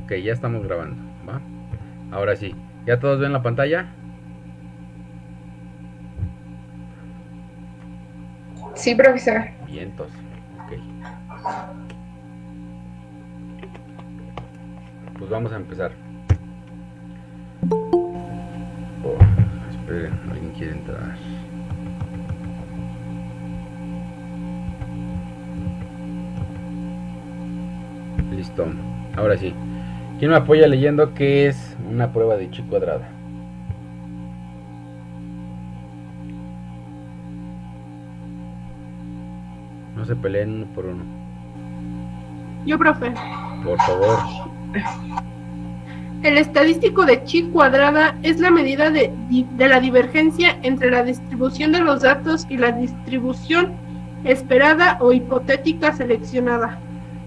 Ok, ya estamos grabando, ¿va? Ahora sí, ¿ya todos ven la pantalla? Sí, profesor. Vientos, ok. Pues vamos a empezar. Oh, esperen, alguien quiere entrar. Listo, ahora sí. ¿Quién me apoya leyendo qué es una prueba de chi cuadrada? No se peleen uno por uno. Yo, profe. Por favor. El estadístico de chi cuadrada es la medida de la divergencia entre la distribución de los datos y la distribución esperada o hipotética seleccionada.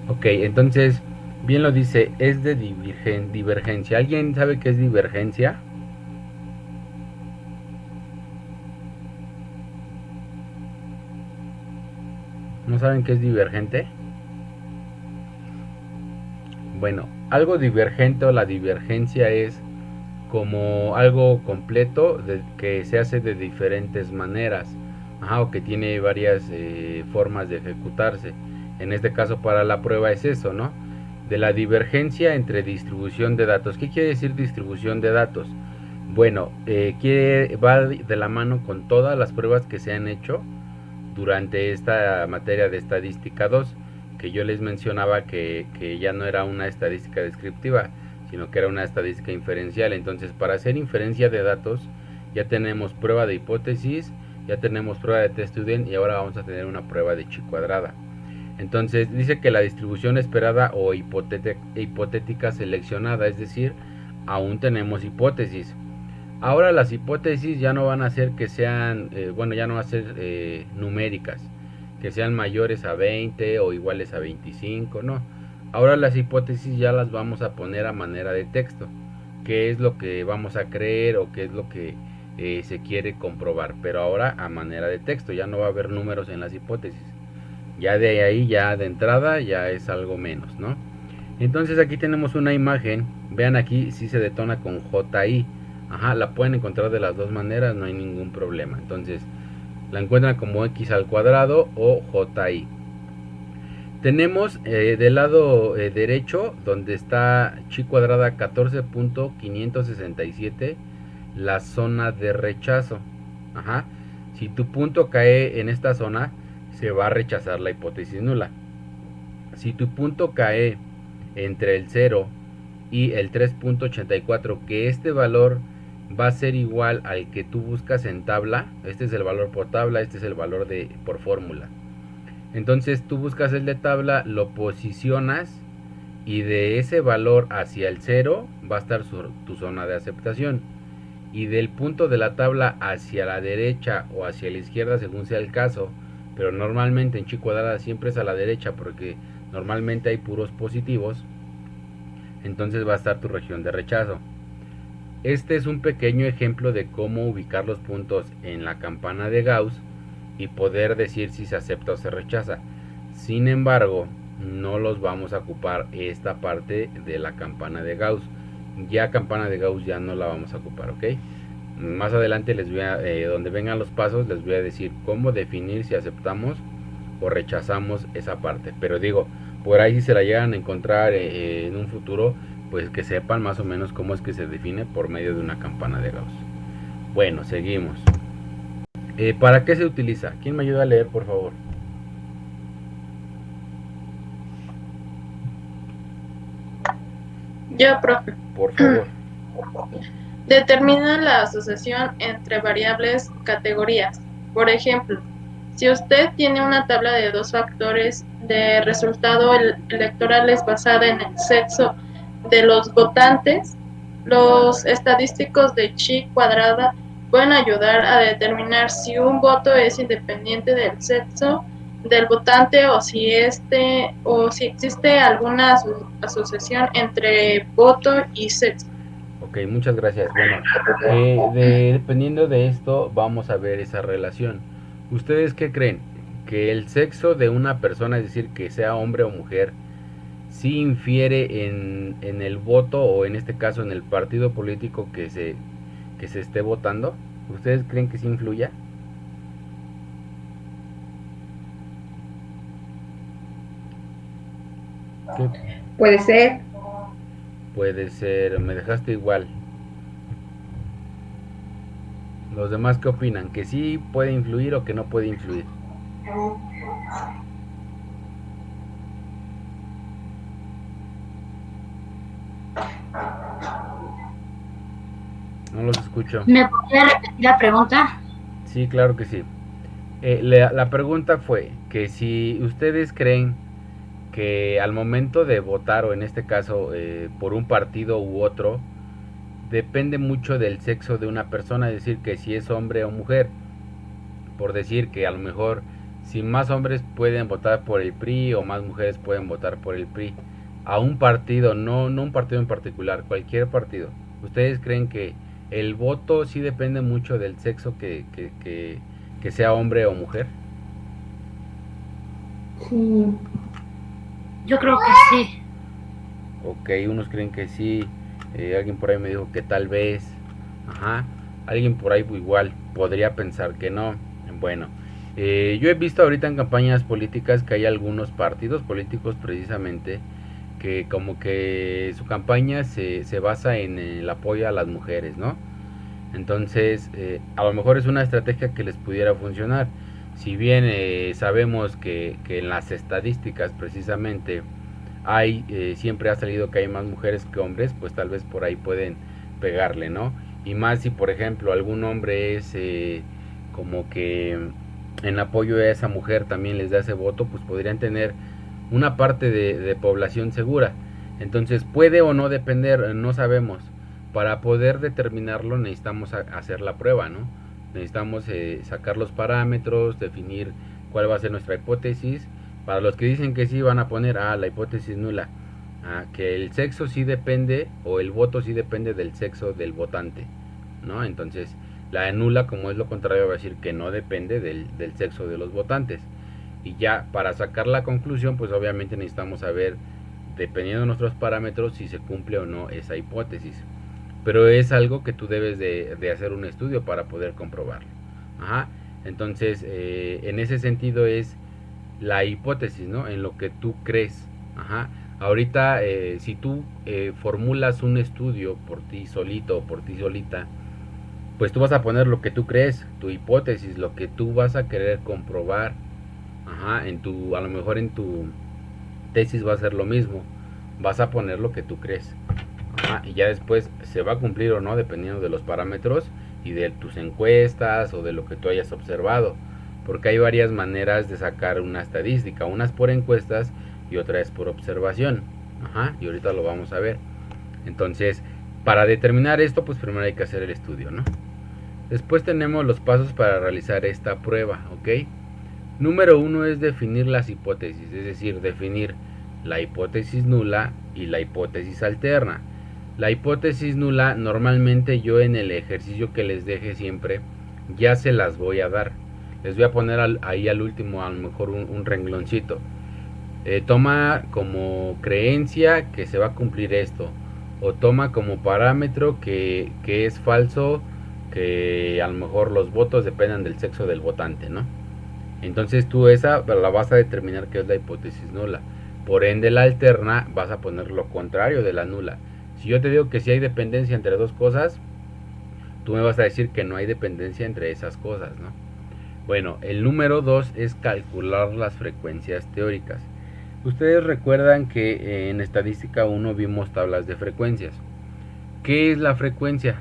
Ok, entonces, bien lo dice, es de divergencia. ¿Alguien sabe qué es divergencia? ¿No saben qué es divergente? Bueno, algo divergente o la divergencia es como algo completo que se hace de diferentes maneras, o que tiene varias formas de ejecutarse. En este caso para la prueba es eso, ¿no? De la divergencia entre distribución de datos. ¿Qué quiere decir distribución de datos? Bueno, va de la mano con todas las pruebas que se han hecho durante esta materia de estadística 2, que yo les mencionaba que ya no era una estadística descriptiva, sino que era una estadística inferencial. Entonces, para hacer inferencia de datos, ya tenemos prueba de hipótesis, ya tenemos prueba de test student y ahora vamos a tener una prueba de chi cuadrada. Entonces, dice que la distribución esperada o hipotética seleccionada, es decir, aún tenemos hipótesis. Ahora las hipótesis ya no van a ser que sean, bueno, ya no van a ser numéricas, que sean mayores a 20 o iguales a 25, no. Ahora las hipótesis ya las vamos a poner a manera de texto, qué es lo que vamos a creer o qué es lo que se quiere comprobar, pero ahora a manera de texto, ya no va a haber números en las hipótesis. Ya de ahí, ya de entrada, ya es algo menos, ¿no? Entonces aquí tenemos una imagen, vean aquí si se detona con JI. Ajá, la pueden encontrar de las dos maneras, no hay ningún problema. Entonces, la encuentran como x al cuadrado o JI. Tenemos del lado derecho, donde está chi cuadrada 14.567, la zona de rechazo. Ajá. Si tu punto cae en esta zona, se va a rechazar la hipótesis nula. Si tu punto cae entre el 0 y el 3.84, que este valor va a ser igual al que tú buscas en tabla, este es el valor por tabla, este es el valor por fórmula. Entonces tú buscas el de tabla, lo posicionas y de ese valor hacia el 0 va a estar tu zona de aceptación. Y del punto de la tabla hacia la derecha o hacia la izquierda según sea el caso, pero normalmente en chi cuadrada siempre es a la derecha porque normalmente hay puros positivos, entonces va a estar tu región de rechazo. Este es un pequeño ejemplo de cómo ubicar los puntos en la campana de Gauss y poder decir si se acepta o se rechaza. Sin embargo, no los vamos a ocupar esta parte de la campana de Gauss. Ya campana de Gauss ya no la vamos a ocupar, ¿ok? Más adelante les voy a, donde vengan los pasos, les voy a decir cómo definir si aceptamos o rechazamos esa parte. Pero digo, por ahí si se la llegan a encontrar en un futuro, pues que sepan más o menos cómo es que se define por medio de una campana de Gauss. Bueno, seguimos. ¿Para qué se utiliza? ¿Quién me ayuda a leer, por favor? Yo, profe. Por favor. Determina la asociación entre variables categorías. Por ejemplo, si usted tiene una tabla de dos factores de resultado electorales basada en el sexo de los votantes, los estadísticos de chi cuadrada pueden ayudar a determinar si un voto es independiente del sexo del votante o si existe alguna asociación entre voto y sexo. Ok, muchas gracias. Bueno, dependiendo de esto, vamos a ver esa relación. ¿Ustedes qué creen? ¿Que el sexo de una persona, es decir, que sea hombre o mujer, sí infiere en el voto o en este caso en el partido político que se esté votando? ¿Ustedes creen que sí influya? ¿Qué Puede ser. puede ser? Me dejaste igual. ¿Los demás qué opinan? ¿Que sí puede influir o que no puede influir? No los escucho. ¿Me podría repetir la pregunta? Sí, claro que sí. La pregunta fue que si ustedes creen que al momento de votar, o en este caso por un partido u otro, depende mucho del sexo de una persona, es decir, que si es hombre o mujer. Por decir que a lo mejor si más hombres pueden votar por el PRI o más mujeres pueden votar por el PRI, a un partido, no un partido en particular, cualquier partido. ¿Ustedes creen que el voto sí depende mucho del sexo que sea hombre o mujer? Sí. Yo creo que sí. Ok, unos creen que sí, alguien por ahí me dijo que tal vez, ajá, alguien por ahí igual podría pensar que no. Bueno, yo he visto ahorita en campañas políticas que hay algunos partidos políticos precisamente que como que su campaña se basa en el apoyo a las mujeres, ¿no? Entonces, a lo mejor es una estrategia que les pudiera funcionar. Si bien sabemos que en las estadísticas precisamente siempre ha salido que hay más mujeres que hombres, pues tal vez por ahí pueden pegarle, ¿no? Y más si por ejemplo algún hombre es como que en apoyo a esa mujer también les da ese voto, pues podrían tener una parte de población segura. Entonces puede o no depender, no sabemos. Para poder determinarlo necesitamos hacer la prueba, ¿no? Necesitamos sacar los parámetros, definir cuál va a ser nuestra hipótesis. Para los que dicen que sí van a poner la hipótesis nula, que el sexo sí depende o el voto sí depende del sexo del votante, ¿no? Entonces la nula, como es lo contrario, va a decir que no depende del sexo de los votantes. Y ya para sacar la conclusión, pues obviamente necesitamos saber, dependiendo de nuestros parámetros, si se cumple o no esa hipótesis. Pero es algo que tú debes de hacer un estudio para poder comprobarlo. Ajá. Entonces, en ese sentido es la hipótesis, ¿no? En lo que tú crees. Ajá. Ahorita, si tú formulas un estudio por ti solito o por ti solita, pues tú vas a poner lo que tú crees, tu hipótesis, lo que tú vas a querer comprobar. Ajá. A lo mejor en tu tesis va a ser lo mismo. Vas a poner lo que tú crees. Y ya después se va a cumplir o no dependiendo de los parámetros y de tus encuestas o de lo que tú hayas observado, porque hay varias maneras de sacar una estadística, unas por encuestas y otra es por observación. Y ahorita lo vamos a ver. Entonces, para determinar esto, pues primero hay que hacer el estudio, ¿no? Después tenemos los pasos para realizar esta prueba, ¿ok? Número uno es definir las hipótesis, es decir, definir la hipótesis nula y la hipótesis alterna. La hipótesis nula normalmente yo en el ejercicio que les deje siempre ya se las voy a dar. Les voy a poner ahí al último a lo mejor un rengloncito. Toma como creencia que se va a cumplir esto. O toma como parámetro que es falso, que a lo mejor los votos dependan del sexo del votante, ¿no? Entonces tú esa la vas a determinar que es la hipótesis nula. Por ende la alterna vas a poner lo contrario de la nula. Si yo te digo que si hay dependencia entre dos cosas, tú me vas a decir que no hay dependencia entre esas cosas, ¿no? Bueno, el número 2 es calcular las frecuencias teóricas. Ustedes recuerdan que en estadística 1 vimos tablas de frecuencias. ¿Qué es la frecuencia?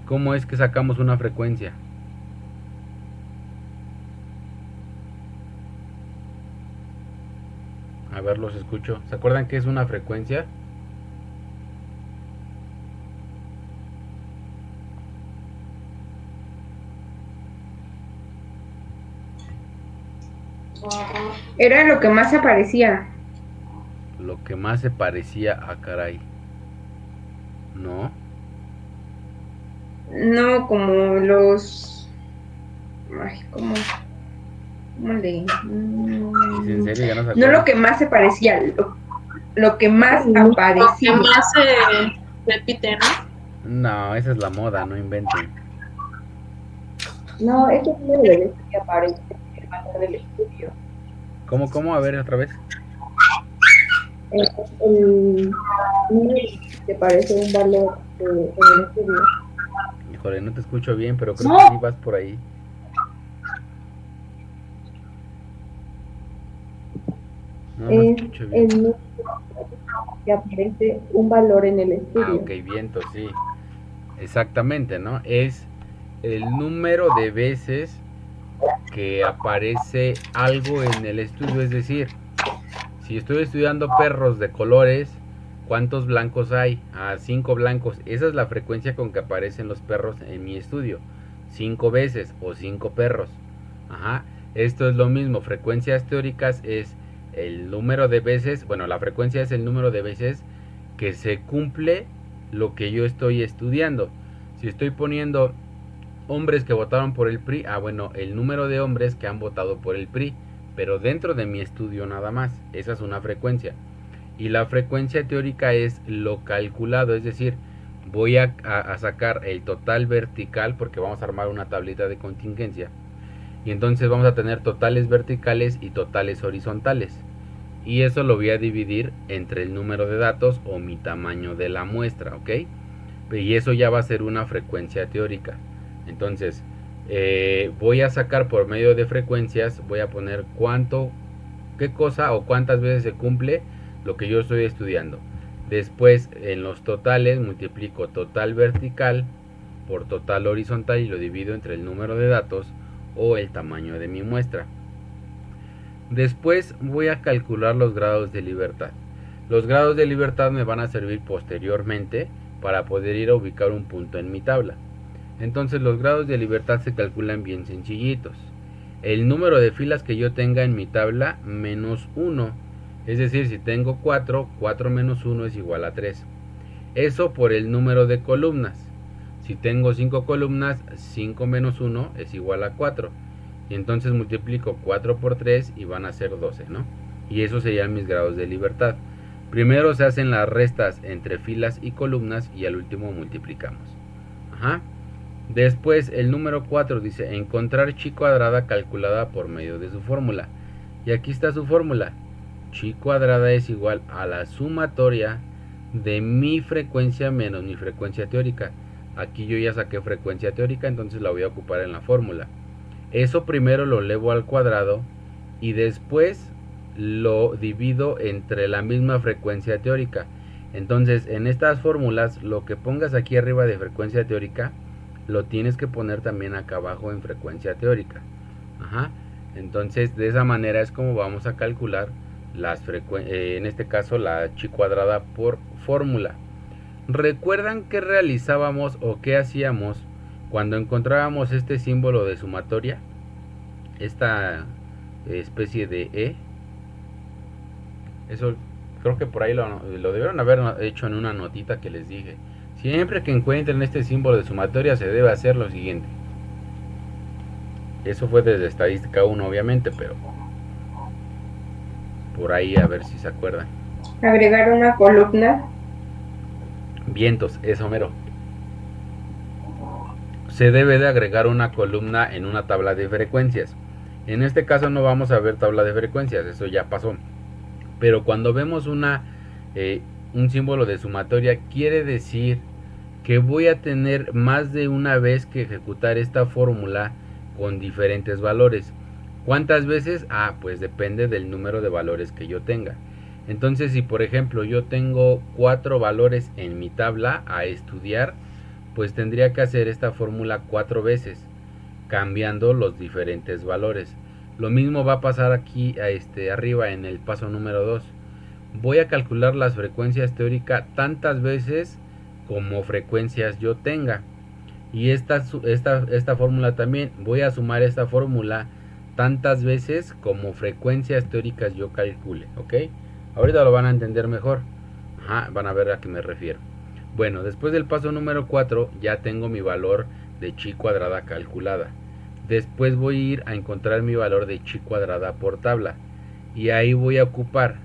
¿Cómo es que sacamos una frecuencia? A ver, los escucho. ¿Se acuerdan qué es una frecuencia? Era lo que más se parecía. Lo que más se parecía a caray. ¿No? No como los... Ay, ¿cómo? ¿Cómo le? ¿Es en serio? ¿Ya no se No acuerdan? lo que más se parecía, lo que más Lo que aparecía. más se repite, ¿no? No, esa es la moda, no inventen. No, es el número de veces que aparece el valor del estudio. ¿Cómo? A ver, otra vez. El número que parece un valor en el estudio. Híjole, no te escucho bien, pero creo No. que sí vas por ahí. No te Es escucho bien. el número que aparece un valor en el Ah, estudio. ok, viento, sí. Exactamente, ¿no? Es el número de veces que aparece algo en el estudio. Es decir, si estoy estudiando perros de colores, ¿cuántos blancos hay? Ah, 5 blancos. Esa es la frecuencia con que aparecen los perros en mi estudio. 5 veces o 5 perros. Ajá. Esto es lo mismo. Frecuencias teóricas es el número de veces, bueno, la frecuencia es el número de veces que se cumple lo que yo estoy estudiando. Si estoy poniendo hombres que votaron por el PRI, bueno, el número de hombres que han votado por el PRI, pero dentro de mi estudio nada más. Esa es una frecuencia. Y la frecuencia teórica es lo calculado, es decir, voy a sacar el total vertical porque vamos a armar una tablita de contingencia. Y entonces vamos a tener totales verticales y totales horizontales. Y eso lo voy a dividir entre el número de datos o mi tamaño de la muestra, ¿ok? Y eso ya va a ser una frecuencia teórica. Entonces, voy a sacar por medio de frecuencias, voy a poner qué cosa o cuántas veces se cumple lo que yo estoy estudiando. Después, en los totales, multiplico total vertical por total horizontal y lo divido entre el número de datos o el tamaño de mi muestra. Después voy a calcular los grados de libertad. Los grados de libertad me van a servir posteriormente para poder ir a ubicar un punto en mi tabla. Entonces los grados de libertad se calculan bien sencillitos. El número de filas que yo tenga en mi tabla menos 1. Es decir, si tengo 4, 4 menos 1 es igual a 3. Eso por el número de columnas. Si tengo 5 columnas, 5 menos 1 es igual a 4. Y entonces multiplico 4 por 3 y van a ser 12, ¿no? Y esos serían mis grados de libertad. Primero se hacen las restas entre filas y columnas y al último multiplicamos. Ajá. Después el número 4 dice encontrar chi cuadrada calculada por medio de su fórmula. Y aquí está su fórmula. Chi cuadrada es igual a la sumatoria de mi frecuencia menos mi frecuencia teórica. Aquí yo ya saqué frecuencia teórica, entonces la voy a ocupar en la fórmula. Eso primero lo elevo al cuadrado y después lo divido entre la misma frecuencia teórica. Entonces en estas fórmulas lo que pongas aquí arriba de frecuencia teórica lo tienes que poner también acá abajo en frecuencia teórica. Ajá. Entonces de esa manera es como vamos a calcular en este caso la chi cuadrada por fórmula. ¿Recuerdan qué realizábamos o qué hacíamos cuando encontrábamos este símbolo de sumatoria? Esta especie de E. Eso creo que por ahí lo debieron haber hecho en una notita que les dije. Siempre que encuentren este símbolo de sumatoria se debe hacer lo siguiente. Eso fue desde estadística 1 obviamente, pero por ahí a ver si se acuerdan. Agregar una columna. Vientos, eso mero. Se debe de agregar una columna en una tabla de frecuencias. En este caso no vamos a ver tabla de frecuencias, eso ya pasó. Pero cuando vemos un símbolo de sumatoria, quiere decir que voy a tener más de una vez que ejecutar esta fórmula con diferentes valores. ¿Cuántas veces? Pues depende del número de valores que yo tenga. Entonces, si por ejemplo yo tengo 4 valores en mi tabla a estudiar, pues tendría que hacer esta fórmula 4 veces, cambiando los diferentes valores. Lo mismo va a pasar aquí arriba en el paso número 2. Voy a calcular las frecuencias teóricas tantas veces como frecuencias yo tenga. Y esta fórmula también, voy a sumar esta fórmula tantas veces como frecuencias teóricas yo calcule, ¿ok? Ahorita lo van a entender mejor. Van a ver a qué me refiero. Bueno, después del paso número 4 ya tengo mi valor de chi cuadrada calculada. Después voy a ir a encontrar mi valor de chi cuadrada por tabla. Y ahí voy a ocupar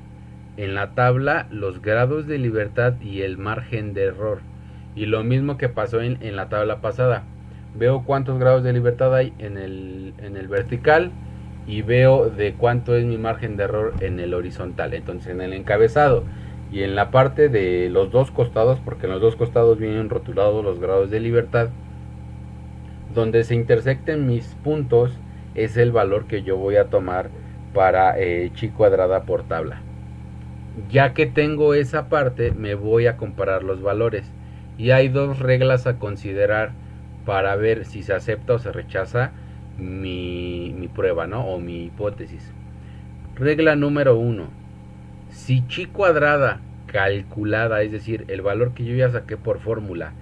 en la tabla los grados de libertad y el margen de error. Y lo mismo que pasó en la tabla pasada. Veo cuántos grados de libertad hay en el vertical y veo de cuánto es mi margen de error en el horizontal. Entonces en el encabezado y en la parte de los dos costados, porque en los dos costados vienen rotulados los grados de libertad, donde se intersecten mis puntos es el valor que yo voy a tomar para chi cuadrada por tabla. Ya que tengo esa parte, me voy a comparar los valores. Y hay dos reglas a considerar para ver si se acepta o se rechaza mi prueba, ¿no? O mi hipótesis. Regla número 1. Si chi cuadrada calculada, es decir, el valor que yo ya saqué por fórmula,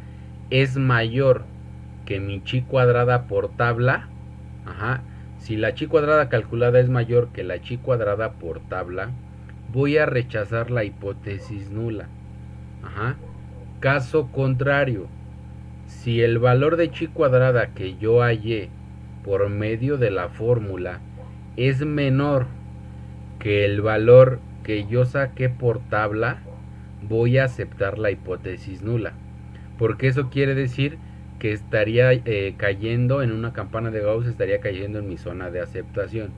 es mayor que mi chi cuadrada por tabla, si la chi cuadrada calculada es mayor que la chi cuadrada por tabla, voy a rechazar la hipótesis nula. Caso contrario, si el valor de chi cuadrada que yo hallé por medio de la fórmula es menor que el valor que yo saqué por tabla, voy a aceptar la hipótesis nula. Porque eso quiere decir que estaría cayendo en una campana de Gauss, estaría cayendo en mi zona de aceptación.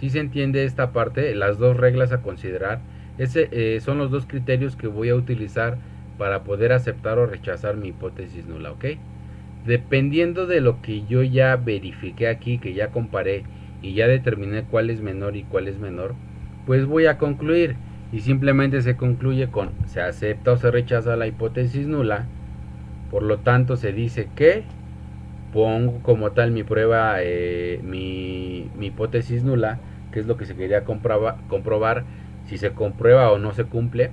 Si se entiende esta parte, las dos reglas a considerar, son los dos criterios que voy a utilizar para poder aceptar o rechazar mi hipótesis nula, ¿ok? Dependiendo de lo que yo ya verifiqué aquí, que ya comparé y ya determiné cuál es menor y cuál es menor, pues voy a concluir, y simplemente se concluye con se acepta o se rechaza la hipótesis nula. Por lo tanto se dice que pongo como tal mi prueba, mi hipótesis nula, que es lo que se quería comprobar si se comprueba o no se cumple.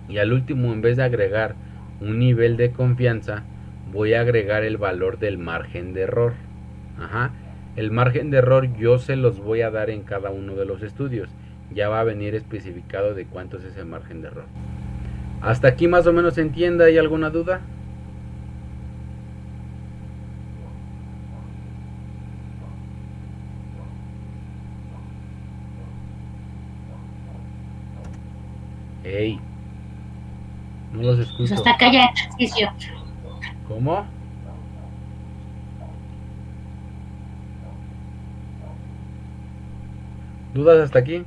Y al último, en vez de agregar un nivel de confianza, voy a agregar el valor del margen de error. El margen de error yo se los voy a dar en cada uno de los estudios. Ya va a venir especificado de cuánto es ese margen de error. ¿Hasta aquí más o menos se entiende? ¿Hay alguna duda? Ey, no los Pues escucho. hasta acá ya ejercicio. ¿Cómo? ¿Dudas hasta aquí?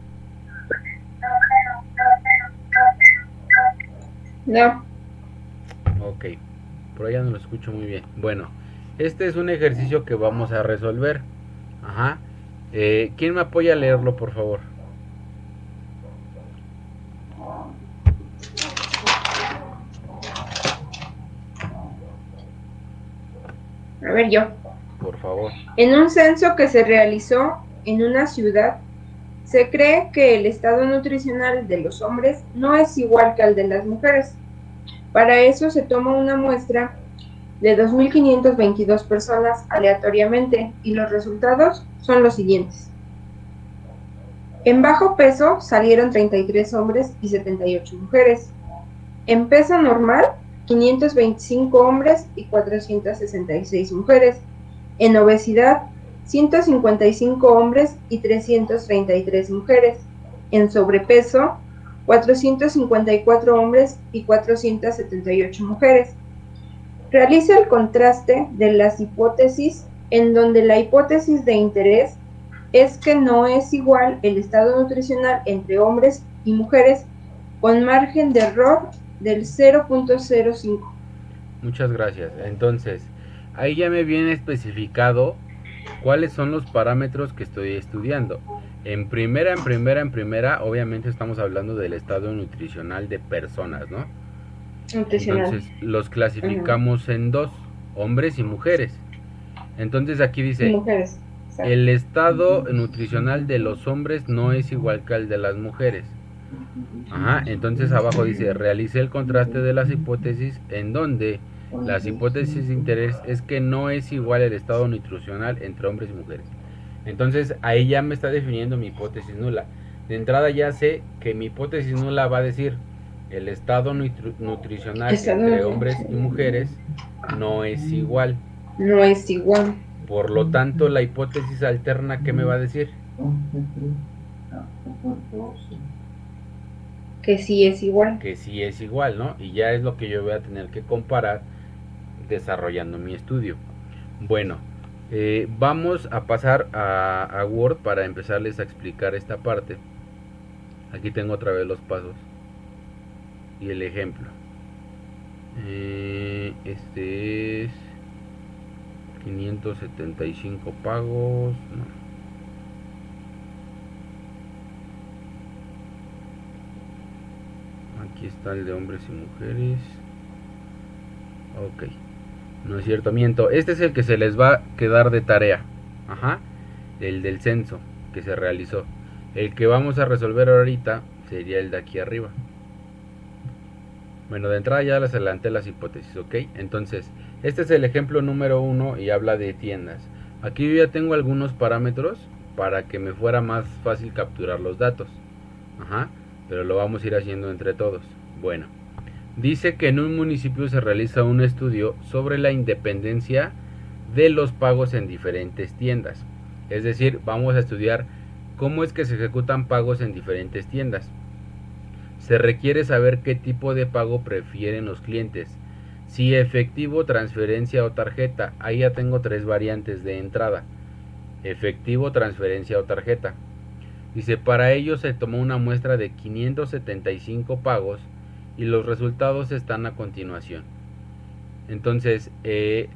No. Ok, por allá no lo escucho muy bien. Bueno, este es un ejercicio que vamos a resolver. ¿Quién me apoya a leerlo, por favor? A ver, yo. Por favor. En un censo que se realizó en una ciudad, se cree que el estado nutricional de los hombres no es igual que al de las mujeres. Para eso se toma una muestra de 2.522 personas aleatoriamente y los resultados son los siguientes. En bajo peso salieron 33 hombres y 78 mujeres. En peso normal, 525 hombres y 466 mujeres. En obesidad, 155 hombres y 333 mujeres. En sobrepeso, 454 hombres y 478 mujeres. Realiza el contraste de las hipótesis, en donde la hipótesis de interés es que no es igual el estado nutricional entre hombres y mujeres, con margen de error del 0.05. Muchas gracias. Entonces, ahí ya me viene especificado cuáles son los parámetros que estoy estudiando. En primera, obviamente estamos hablando del estado nutricional de personas, ¿no? Entonces, los clasificamos en dos, hombres y mujeres. Entonces aquí dice, Mujeres. el estado nutricional de los hombres no es igual que el de las mujeres. Entonces abajo dice, realice el contraste de las hipótesis, en donde las hipótesis de interés es que no es igual el estado nutricional entre hombres y mujeres. Entonces ahí ya me está definiendo mi hipótesis nula. De entrada ya sé que mi hipótesis nula va a decir el estado nutricional entre hombres y mujeres no es igual. No es igual. Por lo tanto, la hipótesis alterna, ¿qué me va a decir? Que sí es igual. Que sí es igual, ¿no? Y ya es lo que yo voy a tener que comparar desarrollando mi estudio. Bueno, vamos a pasar a Word para empezarles a explicar esta parte. Aquí tengo otra vez los pasos y el ejemplo. Este es 575 pagos. No. Aquí está el de hombres y mujeres. Ok. No es cierto, miento. Este es el que se les va a quedar de tarea. Ajá. El del censo que se realizó. El que vamos a resolver ahorita sería el de aquí arriba. Bueno, de entrada ya les adelanté las hipótesis, ¿ok? Entonces, este es el ejemplo número 1 y habla de tiendas. Aquí yo ya tengo algunos parámetros para que me fuera más fácil capturar los datos. Ajá. Pero lo vamos a ir haciendo entre todos. Bueno. Dice que en un municipio se realiza un estudio sobre la independencia de los pagos en diferentes tiendas. Es decir, vamos a estudiar cómo es que se ejecutan pagos en diferentes tiendas. Se requiere saber qué tipo de pago prefieren los clientes. Si efectivo, transferencia o tarjeta. Ahí ya tengo 3 variantes de entrada. Efectivo, transferencia o tarjeta. Dice, para ello se tomó una muestra de 575 pagos y los resultados están a continuación. Entonces,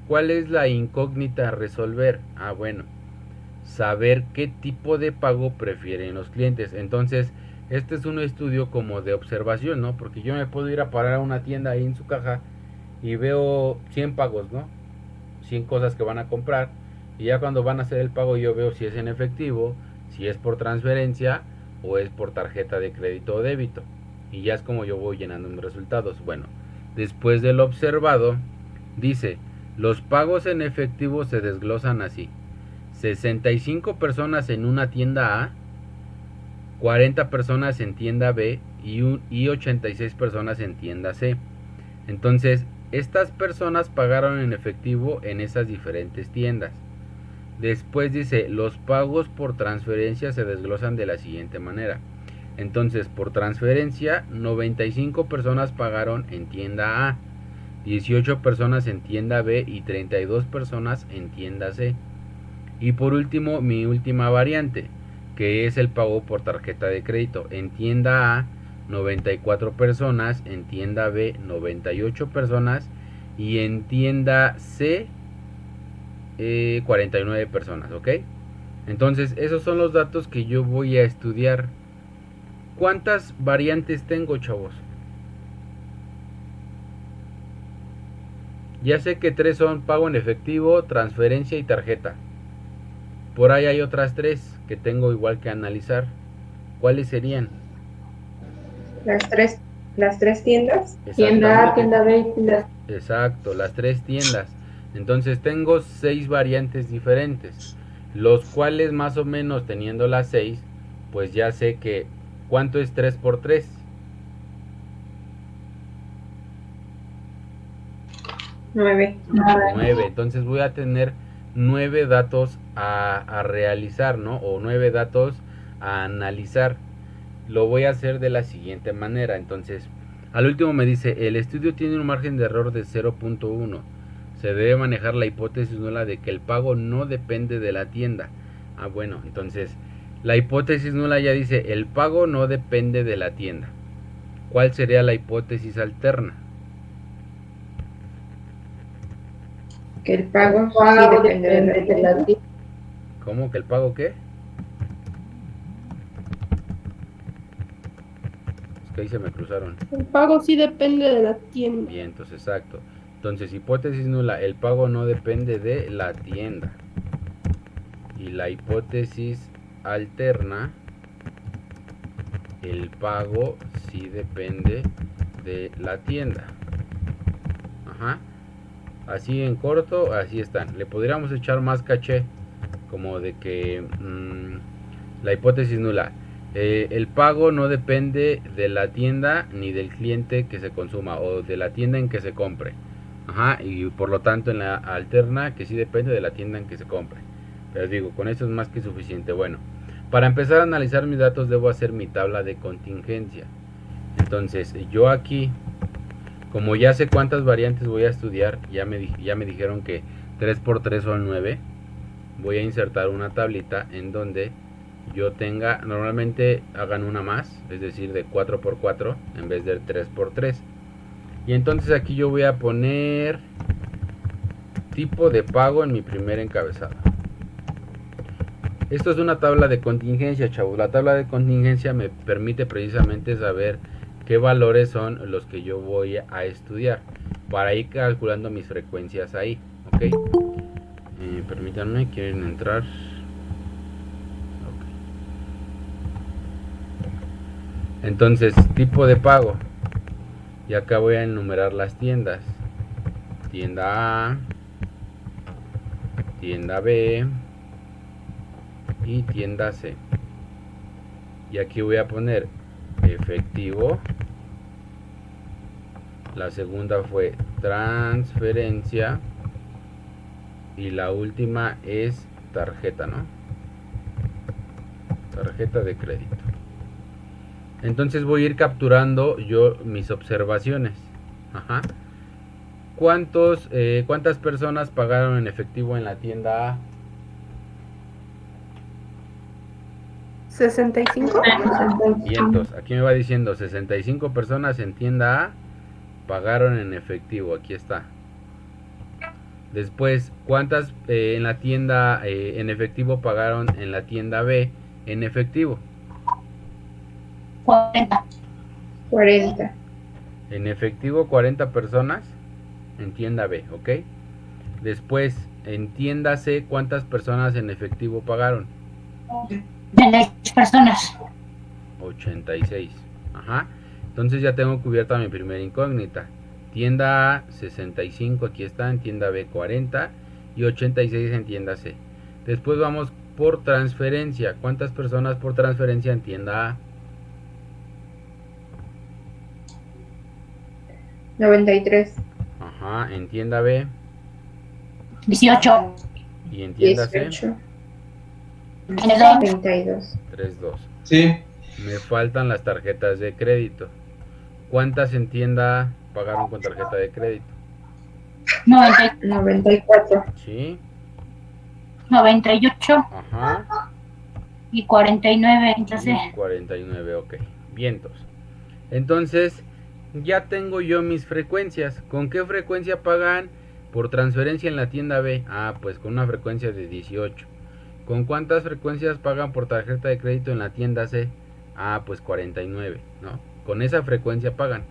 ¿cuál es la incógnita a resolver? Bueno, saber qué tipo de pago prefieren los clientes. Entonces, este es un estudio como de observación, ¿no? Porque yo me puedo ir a parar a una tienda ahí en su caja y veo 100 pagos, ¿no? 100 cosas que van a comprar. Y ya cuando van a hacer el pago yo veo si es en efectivo, si es por transferencia o es por tarjeta de crédito o débito. Y ya es como yo voy llenando mis resultados. Bueno, después de lo observado, dice, los pagos en efectivo se desglosan así. 65 personas en una tienda A, 40 personas en tienda B y 86 personas en tienda C. Entonces, estas personas pagaron en efectivo en esas diferentes tiendas. Después dice, los pagos por transferencia se desglosan de la siguiente manera. Entonces, por transferencia, 95 personas pagaron en tienda A, 18 personas en tienda B y 32 personas en tienda C. Y por último, mi última variante, que es el pago por tarjeta de crédito. En tienda A, 94 personas, en tienda B, 98 personas y en tienda C, 49 personas, ¿ok? Entonces, esos son los datos que yo voy a estudiar. ¿Cuántas variantes tengo, chavos? Ya sé que 3 son pago en efectivo, transferencia y tarjeta. Por ahí hay otras 3 que tengo igual que analizar. ¿Cuáles serían? Las tres tiendas. Tienda A, tienda B y tienda C. Exacto, las 3 tiendas. Entonces tengo 6 variantes diferentes, los cuales más o menos teniendo las 6, pues ya sé que ¿cuánto es 3 por 3? 9. 9. Entonces voy a tener 9 datos a realizar, ¿no? O 9 datos a analizar. Lo voy a hacer de la siguiente manera. Entonces, al último me dice, el estudio tiene un margen de error de 0.1. Se debe manejar la hipótesis nula de que el pago no depende de la tienda. Bueno, entonces la hipótesis nula ya dice, el pago no depende de la tienda. ¿Cuál sería la hipótesis alterna? Que el pago sí depende de la tienda. ¿Cómo que el pago qué? Es que ahí se me cruzaron. El pago sí depende de la tienda. Bien, entonces exacto. Entonces, hipótesis nula, el pago no depende de la tienda. Y la hipótesis alterna, el pago sí depende de la tienda. Ajá. Así en corto, así están. Le podríamos echar más caché, como de que la hipótesis nula, el pago no depende de la tienda ni del cliente que se consuma o de la tienda en que se compre. Ajá, y por lo tanto en la alterna que sí depende de la tienda en que se compre. Pero digo, con esto es más que suficiente. Bueno, para empezar a analizar mis datos debo hacer mi tabla de contingencia. Entonces yo aquí, como ya sé cuántas variantes voy a estudiar, ya me dijeron que 3 por 3 son 9. Voy a insertar una tablita en donde yo tenga, normalmente hagan una más, es decir, de 4 por 4 en vez de 3 por 3. Y entonces aquí yo voy a poner tipo de pago en mi primer encabezado. Esto es una tabla de contingencia, chavos. La tabla de contingencia me permite precisamente saber qué valores son los que yo voy a estudiar para ir calculando mis frecuencias ahí, ¿ok? Permítanme, quieren entrar. Okay. Entonces, tipo de pago. Y acá voy a enumerar las tiendas. Tienda A, tienda B y tienda C. Y aquí voy a poner efectivo. La segunda fue transferencia. Y la última es tarjeta, ¿no? Tarjeta de crédito. Entonces voy a ir capturando yo mis observaciones. Ajá. ¿Cuántas personas pagaron en efectivo en la tienda A? 65. Vientos. Aquí me va diciendo 65 personas en tienda A pagaron en efectivo. Aquí está. Después, ¿cuántas en la tienda en efectivo pagaron en la tienda B en efectivo? 40. 40. En efectivo 40 personas en tienda B, ¿ok? Después, en tienda C, ¿cuántas personas en efectivo pagaron? 36 personas. 86. Ajá. Entonces ya tengo cubierta mi primera incógnita. Tienda A 65, aquí está, en tienda B 40 y 86 en tienda C. Después vamos por transferencia. ¿Cuántas personas por transferencia en tienda A? 93. Ajá, en tienda B 18. y en tienda C 18. 32. 32. 32. Sí. Me faltan las tarjetas de crédito. ¿Cuántas en tienda A pagaron con tarjeta de crédito? 90, 94. Sí. 98 Ajá. y 49. Entonces, Y 49, ok. Vientos. Entonces, ya tengo yo mis frecuencias. ¿Con qué frecuencia pagan por transferencia en la tienda B? Ah, pues con una frecuencia de 18. ¿Con cuántas frecuencias pagan por tarjeta de crédito en la tienda C? Ah, pues 49, ¿no? Con esa frecuencia pagan.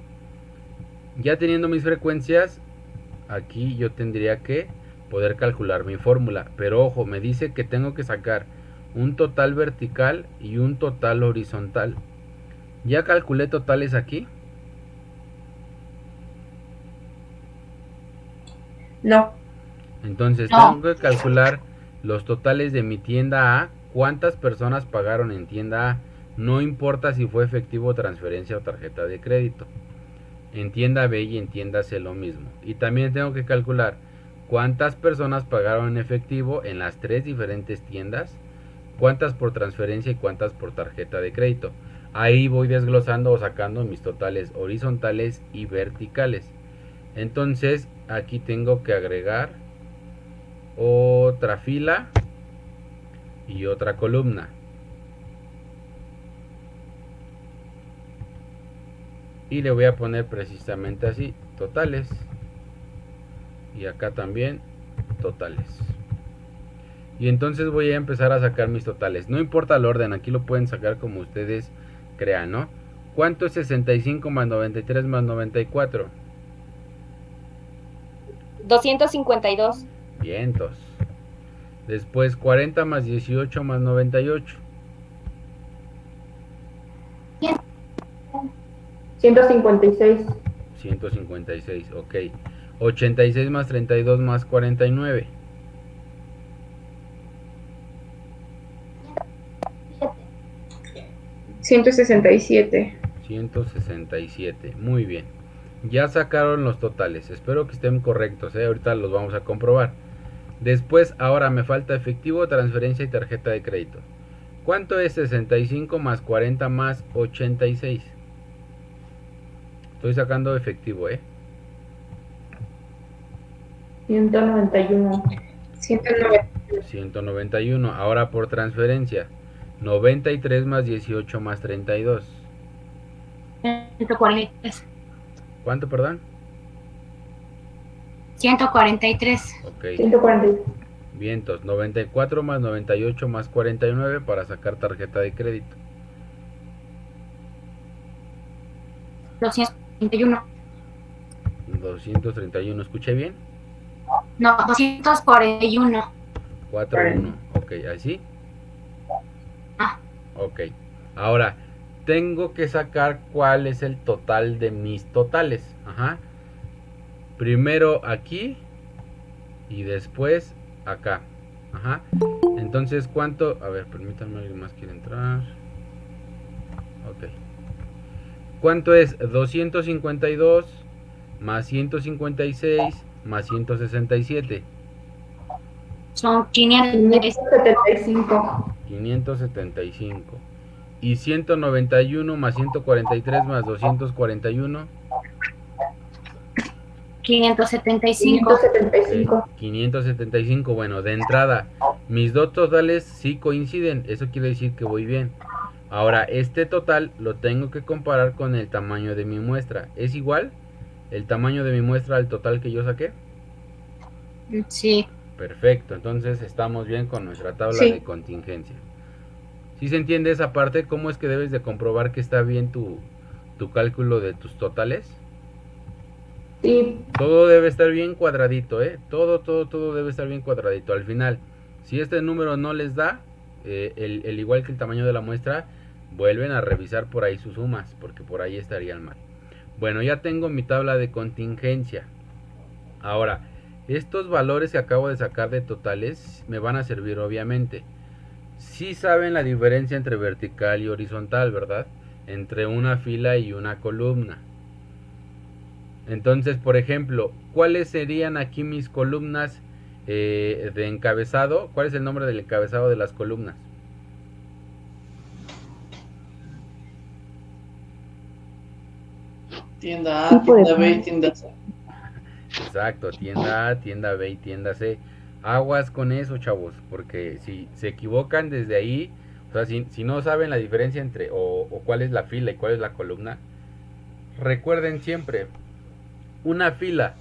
Ya teniendo mis frecuencias, aquí yo tendría que poder calcular mi fórmula. Pero ojo, me dice que tengo que sacar un total vertical y un total horizontal. Ya calculé totales aquí. No. Entonces No. tengo que calcular los totales de mi tienda A. ¿Cuántas personas pagaron en tienda A? No importa si fue efectivo, transferencia o tarjeta de crédito. En tienda B y en tienda C lo mismo. Y también tengo que calcular cuántas personas pagaron en efectivo en las tres diferentes tiendas, cuántas por transferencia y cuántas por tarjeta de crédito. Ahí voy desglosando o sacando mis totales horizontales y verticales. Entonces aquí tengo que agregar otra fila y otra columna. Y le voy a poner precisamente así, totales. Y acá también, totales. Y entonces voy a empezar a sacar mis totales. No importa el orden, aquí lo pueden sacar como ustedes crean, ¿no? ¿Cuánto es 65 más 93 más 94? 252. Vientos. Después 40 más 18 más 98. 156. 156, ok. 86 más 32 más 49. 167. 167, muy bien. Ya sacaron los totales. Espero que estén correctos, ¿eh? Ahorita los vamos a comprobar. Después, ahora me falta efectivo, transferencia y tarjeta de crédito. ¿Cuánto es 65 más 40 más 86? Estoy sacando efectivo, ¿eh? 191. 191. Ahora por transferencia. 93 más 18 más 32. 143. ¿Cuánto, perdón? 143. Ok. 140. Vientos. 94 más 98 más 49 para sacar tarjeta de crédito. 231. 231. ¿Escuché bien? No, 241. 41. Ok, ¿así? Ah. Ok. Ahora, tengo que sacar cuál es el total de mis totales. Ajá. Primero aquí y después acá. Ajá. Entonces, ¿cuánto? A ver, permítanme, alguien más quiere entrar. Ok. ¿Cuánto es 252 más 156 más 167? Son 500. 575. 575. Y 191 más 143 más 241. 575. 575. 575. Bueno, de entrada, mis dos totales sí coinciden. Eso quiere decir que voy bien. Ahora, este total lo tengo que comparar con el tamaño de mi muestra. ¿Es igual el tamaño de mi muestra al total que yo saqué? Sí. Perfecto, entonces estamos bien con nuestra tabla Sí. de contingencia. ¿Sí se entiende esa parte? ¿Cómo es que debes de comprobar que está bien tu cálculo de tus totales? Sí. Todo debe estar bien cuadradito, ¿eh? Todo debe estar bien cuadradito. Al final, si este número no les da, el igual que el tamaño de la muestra, vuelven a revisar por ahí sus sumas, porque por ahí estarían mal. Bueno, ya tengo mi tabla de contingencia. Ahora, estos valores que acabo de sacar de totales me van a servir obviamente. Sí saben la diferencia entre vertical y horizontal, ¿verdad? Entre una fila y una columna. Entonces, por ejemplo, ¿cuáles serían aquí mis columnas de encabezado? ¿Cuál es el nombre del encabezado de las columnas? Tienda A, tienda B y tienda C. Exacto, tienda A, tienda B y tienda C. Aguas con eso, chavos, porque si se equivocan desde ahí, o sea, si no saben la diferencia entre o cuál es la fila y cuál es la columna, recuerden siempre, una fila.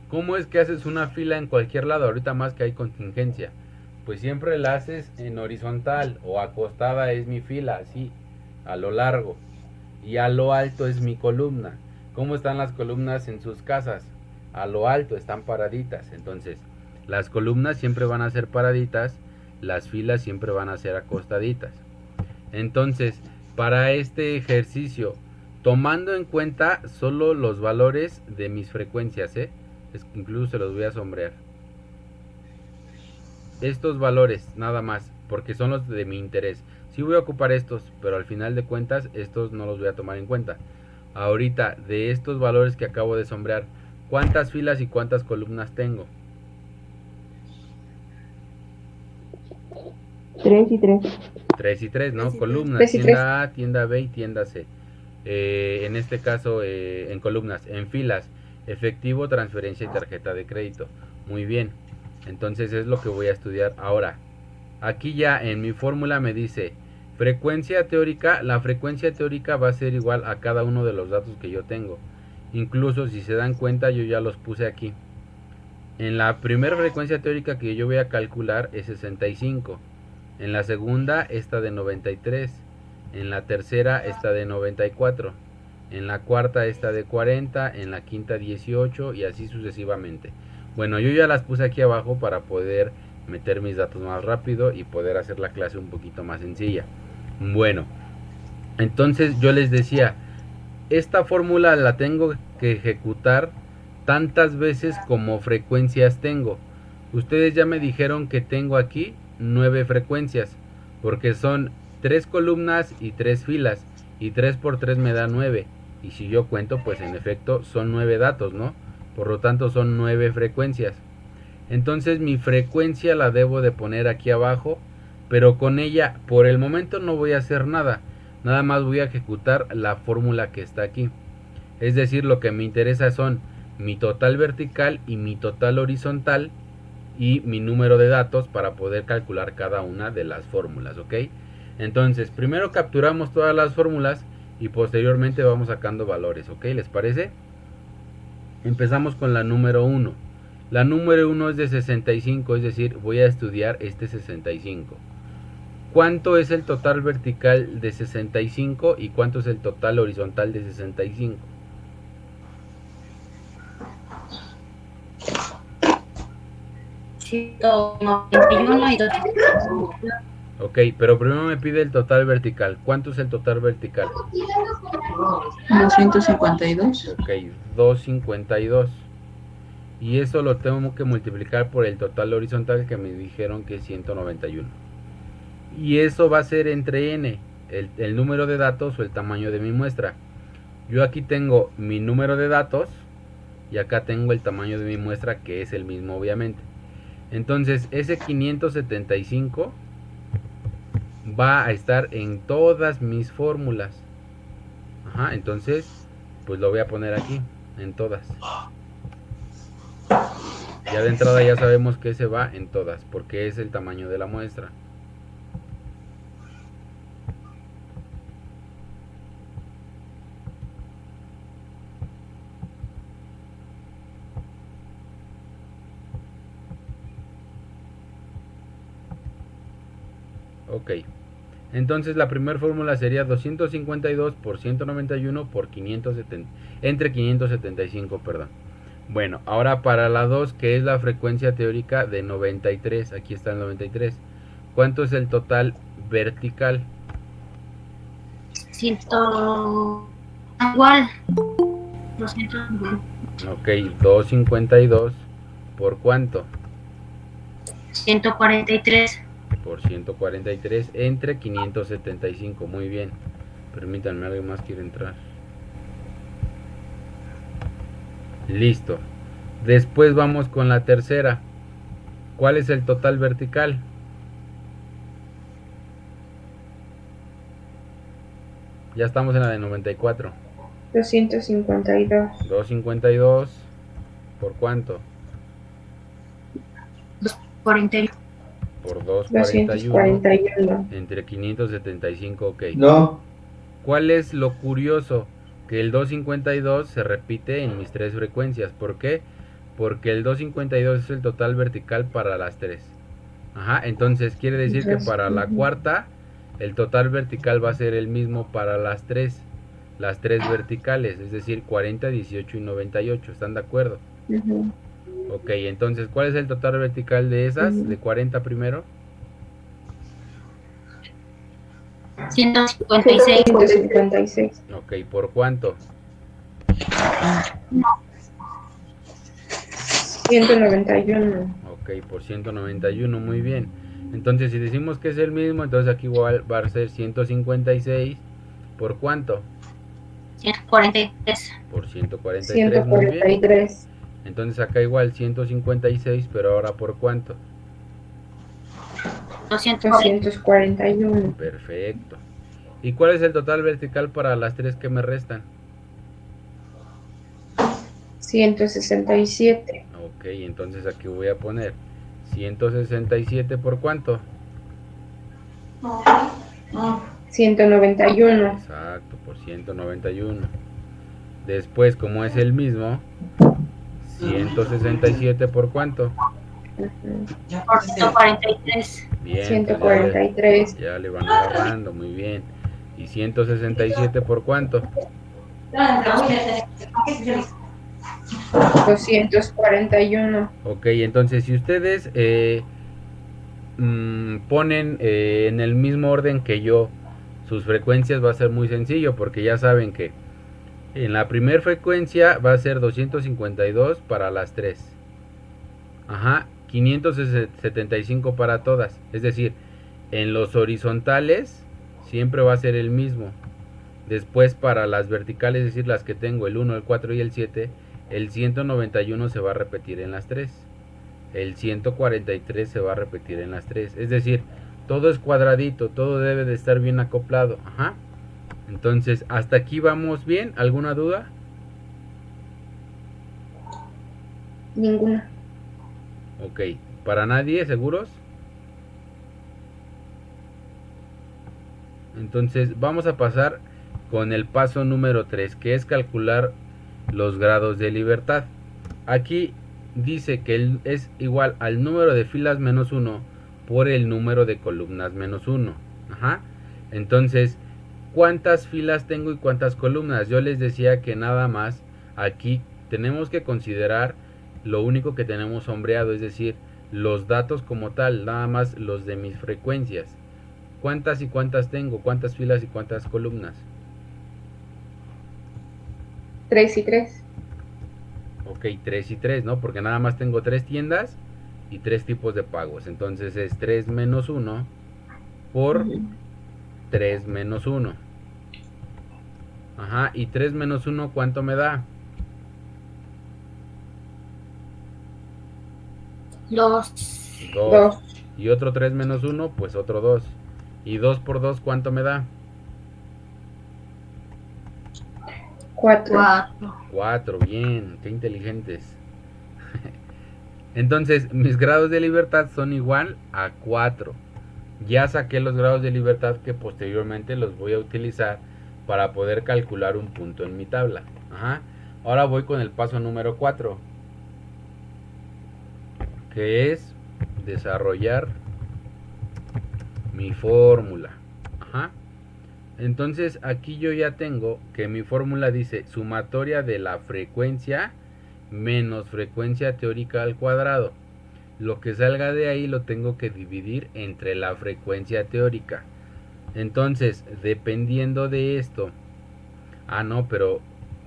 ¿Cómo es que haces una fila en cualquier lado? Ahorita más que hay contingencia. Pues siempre la haces en horizontal o acostada es mi fila, así, a lo largo. Y a lo alto es mi columna. ¿Cómo están las columnas en sus casas? A lo alto están paraditas. Entonces, las columnas siempre van a ser paraditas, las filas siempre van a ser acostaditas. Entonces, para este ejercicio, tomando en cuenta solo los valores de mis frecuencias, incluso se los voy a sombrear. Estos valores, nada más, porque son los de mi interés. Sí voy a ocupar estos, pero al final de cuentas, estos no los voy a tomar en cuenta. Ahorita, de estos valores que acabo de sombrear, ¿cuántas filas y cuántas columnas tengo? 3 y 3. 3 y 3, ¿no? 3 y 3. Columnas, 3 y tienda A, tienda B y tienda C. En este caso, en columnas, en filas, efectivo, transferencia y tarjeta de crédito. Muy bien, entonces es lo que voy a estudiar ahora. Aquí ya en mi fórmula me dice frecuencia teórica. La frecuencia teórica va a ser igual a cada uno de los datos que yo tengo. Incluso si se dan cuenta, yo ya los puse aquí. En la primera frecuencia teórica que yo voy a calcular es 65. En la segunda esta de 93. En la tercera esta de 94. En la cuarta esta de 40. En la quinta 18 y así sucesivamente. Bueno, yo ya las puse aquí abajo para poder meter mis datos más rápido y poder hacer la clase un poquito más sencilla. Bueno, entonces yo les decía, esta fórmula la tengo que ejecutar tantas veces como frecuencias tengo. Ustedes ya me dijeron que tengo aquí 9 frecuencias, porque son 3 columnas y 3 filas, y 3 por 3 me da 9, Y si yo cuento, pues en efecto son 9 datos, ¿no? Por lo tanto son 9 frecuencias. Entonces mi frecuencia la debo de poner aquí abajo, pero con ella por el momento no voy a hacer nada. Nada más voy a ejecutar la fórmula que está aquí. Es decir, lo que me interesa son mi total vertical y mi total horizontal y mi número de datos para poder calcular cada una de las fórmulas, ¿ok? Entonces, primero capturamos todas las fórmulas y posteriormente vamos sacando valores, ¿ok? ¿Les parece? Empezamos con la número 1. La número 1 es de 65, es decir, voy a estudiar este 65. ¿Cuánto es el total vertical de 65 y cuánto es el total horizontal de 65? Sí, 91 y 2. Ok, pero primero me pide el total vertical. ¿Cuánto es el total vertical? 252. Ok, 252. Y eso lo tengo que multiplicar por el total horizontal que me dijeron que es 191. Y eso va a ser entre n, el número de datos o el tamaño de mi muestra. Yo aquí tengo mi número de datos y acá tengo el tamaño de mi muestra, que es el mismo obviamente. Entonces ese 575 va a estar en todas mis fórmulas. Ajá, entonces pues lo voy a poner aquí, en todas. Ya de entrada ya sabemos que se va en todas, porque es el tamaño de la muestra. Ok, entonces la primera fórmula sería 252 por 191 por 570, entre 575, perdón. Bueno, ahora para la 2, que es la frecuencia teórica de 93, aquí está el 93. ¿Cuánto es el total vertical? 100. Igual. 200. Ok, 252 por cuánto? 143. Por 143 entre 575, muy bien. Permítanme, alguien más quiere entrar. Listo. Después vamos con la tercera. ¿Cuál es el total vertical? Ya estamos en la de 94. 252. 252 por cuánto? 41. Por 241 241. entre 575, ok. No. ¿Cuál es lo curioso? Que el 252 se repite en mis tres frecuencias. ¿Por qué? Porque el 252 es el total vertical para las tres. Ajá, entonces quiere decir que para la cuarta el total vertical va a ser el mismo para las tres verticales, es decir, 40, 18 y 98. ¿Están de acuerdo? Ujú. Ok, entonces, ¿cuál es el total vertical de esas? De 40 primero. 156. 156. Ok, ¿por cuánto? 191. Ok, por 191, muy bien. Entonces, si decimos que es el mismo, entonces aquí igual va a ser 156. ¿Por cuánto? 143. Por 143, muy bien. 143. Entonces acá igual 156, pero ahora ¿por cuánto? 241. Perfecto. ¿Y cuál es el total vertical para las tres que me restan? 167. Ok, entonces aquí voy a poner 167 por cuánto? 191. Exacto, por 191. Después, como es el mismo, 167 por cuánto? Por 143. Bien, 143. ya le van agarrando, muy bien. ¿Y 167 por cuánto? 241. Ok, entonces si ustedes ponen en el mismo orden que yo sus frecuencias, va a ser muy sencillo, porque ya saben que en la primera frecuencia va a ser 252 para las tres. Ajá, 575 para todas. Es decir, en los horizontales siempre va a ser el mismo. Después para las verticales, es decir, las que tengo, el 1, el 4 y el 7, el 191 se va a repetir en las 3. El 143 se va a repetir en las 3. Es decir, todo es cuadradito, todo debe de estar bien acoplado. Ajá. Entonces, hasta aquí vamos bien. ¿Alguna duda? Ninguna. Ok. ¿Para nadie? ¿Seguros? Entonces, vamos a pasar con el paso número 3, que es calcular los grados de libertad. Aquí dice que es igual al número de filas menos 1 por el número de columnas menos 1. Ajá. Entonces, ¿cuántas filas tengo y cuántas columnas? Yo les decía que nada más aquí tenemos que considerar lo único que tenemos sombreado, es decir, los datos como tal, nada más los de mis frecuencias. ¿Cuántas y cuántas tengo? ¿Cuántas filas y cuántas columnas? 3 y 3. Ok, 3 y 3, ¿no? Porque nada más tengo 3 tiendas y 3 tipos de pagos. Entonces es 3 menos 1 por 3 menos 1. Ajá, y 3 menos 1, ¿cuánto me da? 2. 2. Y otro 3 menos 1, pues otro 2. Y 2 por 2, ¿cuánto me da? 4. 4, bien, qué inteligentes. Entonces, mis grados de libertad son igual a 4. Ya saqué los grados de libertad que posteriormente los voy a utilizar para poder calcular un punto en mi tabla. Ajá. Ahora voy con el paso número 4, que es desarrollar mi fórmula. Ajá. Entonces aquí yo ya tengo que mi fórmula dice sumatoria de la frecuencia menos frecuencia teórica al cuadrado. Lo que salga de ahí lo tengo que dividir entre la frecuencia teórica. Entonces, dependiendo de esto... Ah, no, pero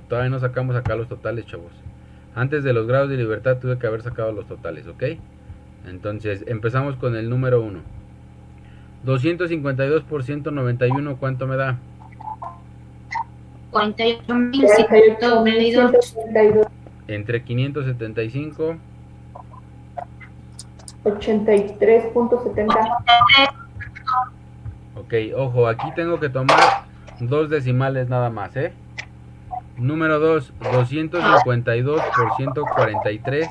todavía no sacamos acá los totales, chavos. Antes de los grados de libertad tuve que haber sacado los totales, ¿ok? Entonces, empezamos con el número 1. 252 por 191, ¿cuánto me da? 48.122. Entre 575. 83.70. Ok, ojo, aquí tengo que tomar 2 decimales nada más, ¿eh? Número 2, 252 por 143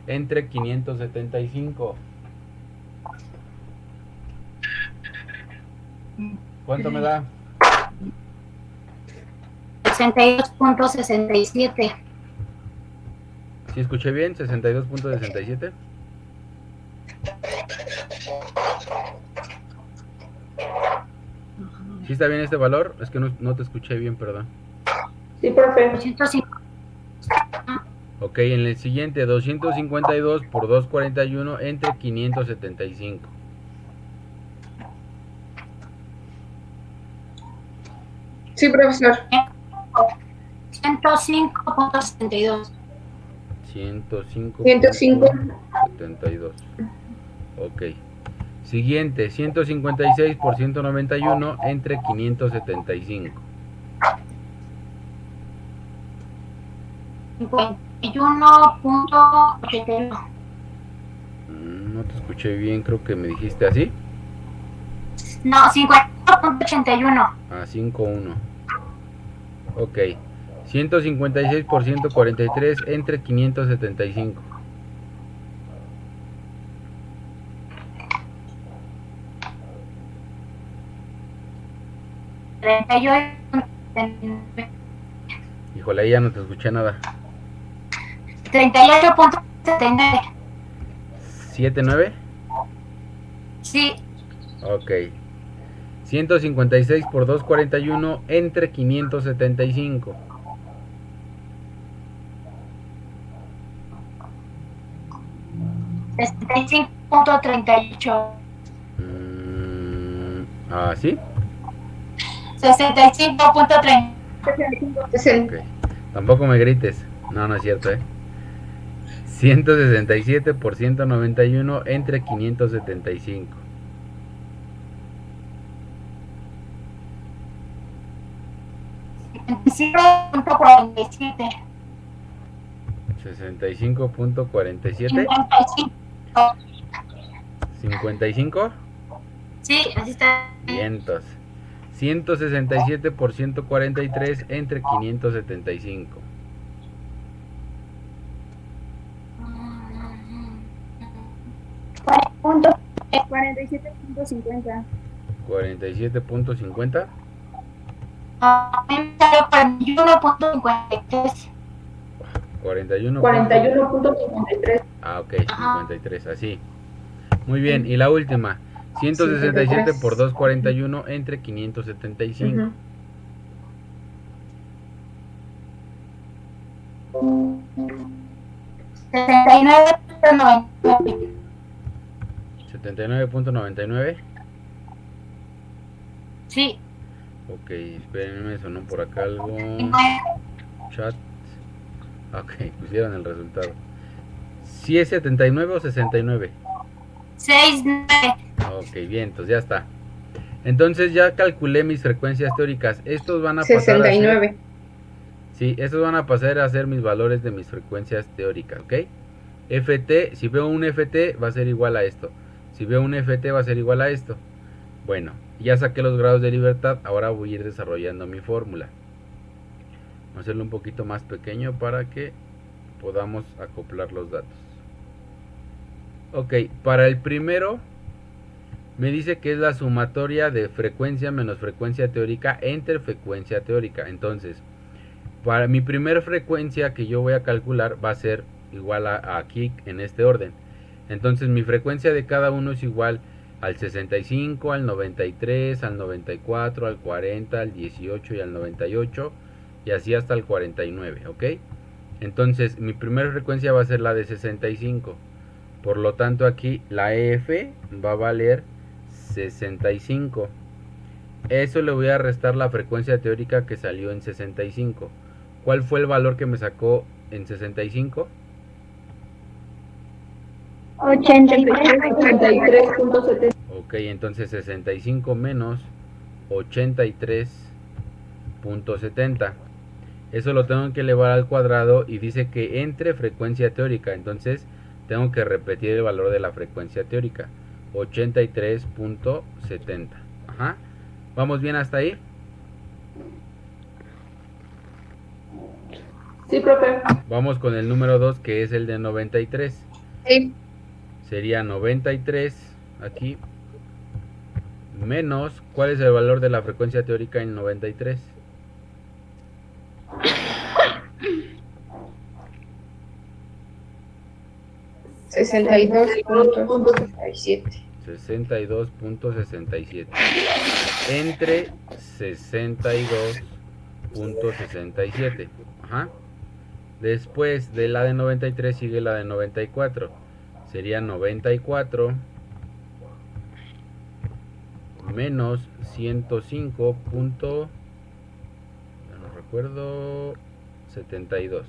entre 575. ¿Cuánto me da? 62.67. ¿Sí escuché bien? 62.67. ¿Sí está bien este valor? Es que no te escuché bien, perdón. Sí, profe. 205. Ok, en el siguiente, 252 por 241 entre 575. Sí, profesor. 105.72. 105.72. Ok. Siguiente, 156 por 191 entre 575. 51.81. No te escuché bien, creo que me dijiste así. No, 50.81. Ah, 51. Ok. 156 por 143 entre 575. 38.79. Híjole, ahí ya no te escuché nada. 38.79. 79. Sí, Ok. 156 por 241 entre 575. 65.38. ¿Sí? 65.30. Ok. Tampoco me grites. No, no es cierto, 167 por 191 entre 575. 65.47. 65.47. 55. Sí, así está. Vientos. 167 por 143 entre 575. Punto, 47.50. 47.50. A mí me salió 41.53. 41. 41.53. Ah, ok, 53, así. Muy bien, y la última. 167 por 241 entre 575. Ujú. 79.99. 79.99. Sí. Ok, espérenme, me sonó por acá algo. Chat. Ok, pusieron el resultado. ¿Si es 79 o 69? 69. Ok, bien, entonces ya está. Entonces ya calculé mis frecuencias teóricas. Estos van a pasar a ser... 69. Sí, estos van a pasar a ser mis valores de mis frecuencias teóricas, ¿ok? FT, si veo un FT va a ser igual a esto. Si veo un FT va a ser igual a esto. Bueno, ya saqué los grados de libertad, ahora voy a ir desarrollando mi fórmula. Vamos a hacerlo un poquito más pequeño para que podamos acoplar los datos. Ok, para el primero me dice que es la sumatoria de frecuencia menos frecuencia teórica entre frecuencia teórica. Entonces, para mi primer frecuencia que yo voy a calcular va a ser igual a aquí en este orden. Entonces mi frecuencia de cada uno es igual al 65, al 93, al 94, al 40, al 18 y al 98 y así hasta el 49, ¿ok? Entonces mi primera frecuencia va a ser la de 65. Por lo tanto aquí la EF va a valer 65. Eso le voy a restar la frecuencia teórica que salió en 65. ¿Cuál fue el valor que me sacó en 65? 83.70. Ok, entonces 65 menos 83.70. Eso lo tengo que elevar al cuadrado y dice que entre frecuencia teórica. Entonces tengo que repetir el valor de la frecuencia teórica. 83.70. Ajá. ¿Vamos bien hasta ahí? Sí, profe. Vamos con el número 2, que es el de 93. Sí. Sería 93 aquí menos, ¿cuál es el valor de la frecuencia teórica en 93? $62.67. 62.67 entre 62.67. Ajá. Después de la de 93 sigue la de 94. Sería 94 menos 105. Ya no recuerdo. 72.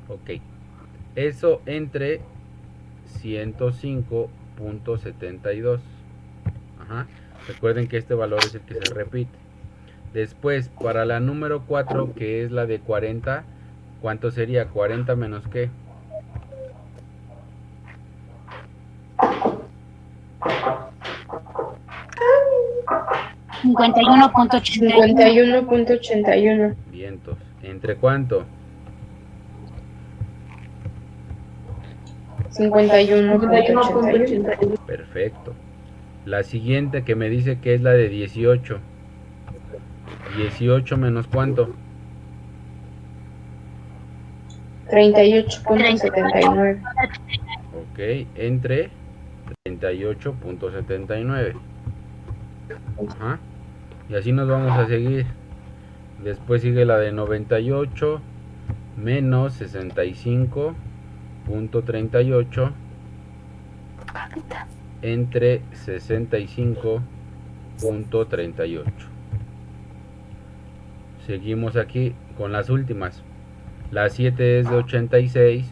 Ok. Eso entre 105.72. Ajá. Recuerden que este valor es el que se repite. Después, para la número 4, que es la de 40, ¿cuánto sería? 40 menos qué? $51.81. Vientos. ¿Entre cuánto? 51.81. Perfecto. La siguiente que me dice que es la de 18. 18 menos cuánto? 38.79. Ok, entre 38.79. Ajá. Y así nos vamos a seguir. Después sigue la de 98 menos 65.38 entre 65.38. Seguimos aquí con las últimas. La 7 es de 86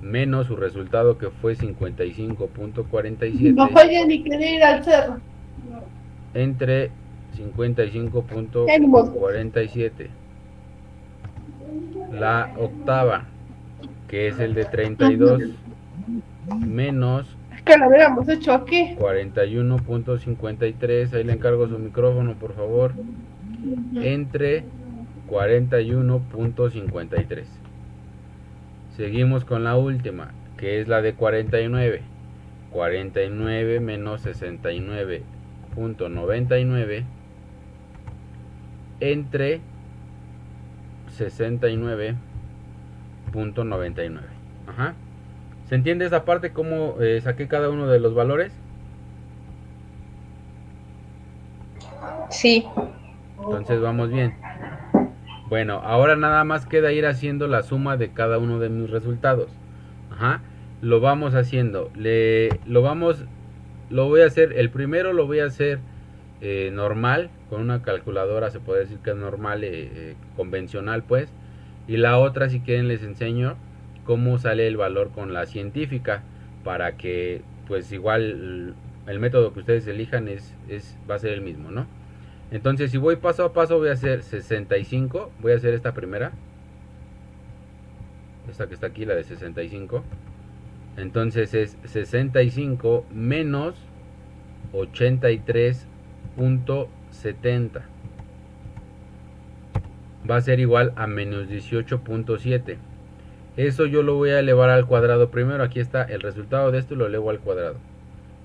menos su resultado que fue 55.47 No vaya ni querer ir al cerro. entre 55.47. La octava, que es el de 32 menos Es que lo hubiéramos hecho aquí. 41.53. Ahí le encargo su micrófono, por favor. Entre 41.53. Seguimos con la última, que es la de 49. 49 menos 69.99 entre 69.99. Ajá. ¿Se entiende esa parte cómo saqué cada uno de los valores? Sí. Entonces vamos bien. Bueno, ahora nada más queda ir haciendo la suma de cada uno de mis resultados. Ajá. Lo vamos haciendo. Lo voy a hacer. El primero lo voy a hacer normal, con una calculadora, se puede decir que es normal, convencional pues. Y la otra, si quieren, les enseño cómo sale el valor con la científica, para que pues igual el método que ustedes elijan va a ser el mismo, ¿no? Entonces, si voy paso a paso, voy a hacer 65, voy a hacer esta primera, esta que está aquí, la de 65. Entonces es 65 menos 83.70. Va a ser igual a menos 18.7. Eso yo lo voy a elevar al cuadrado primero. Aquí está el resultado de esto, lo elevo al cuadrado.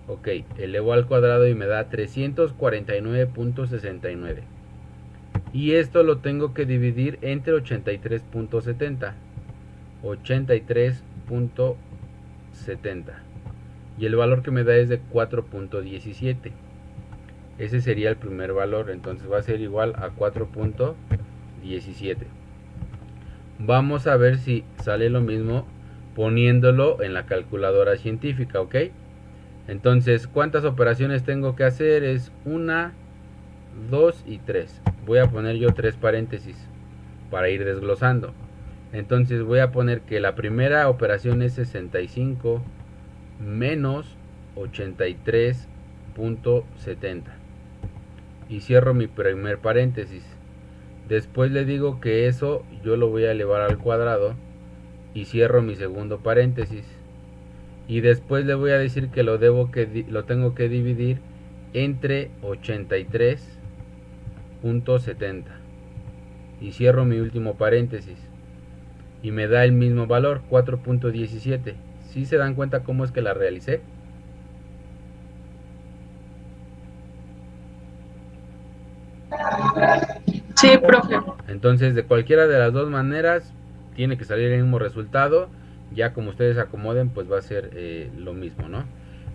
Ok, elevo al cuadrado y me da 349.69. Y esto lo tengo que dividir entre 83.70. 83.70. Y el valor que me da es de 4.17. Ese sería el primer valor. Entonces va a ser igual a 4.17. Vamos a ver si sale lo mismo poniéndolo en la calculadora científica, ¿ok? Entonces, ¿cuántas operaciones tengo que hacer? Es 1, 2 y 3. Voy a poner yo 3 paréntesis para ir desglosando. Entonces voy a poner que la primera operación es 65 menos 83.70. Y cierro mi primer paréntesis. Después le digo que eso yo lo voy a elevar al cuadrado y cierro mi segundo paréntesis. Y después le voy a decir que lo tengo que dividir entre 83.70. Y cierro mi último paréntesis. Y me da el mismo valor, 4.17. ¿Sí se dan cuenta cómo es que la realicé? Sí, profe. Entonces, de cualquiera de las dos maneras, tiene que salir el mismo resultado. Ya como ustedes acomoden, pues va a ser lo mismo, ¿no?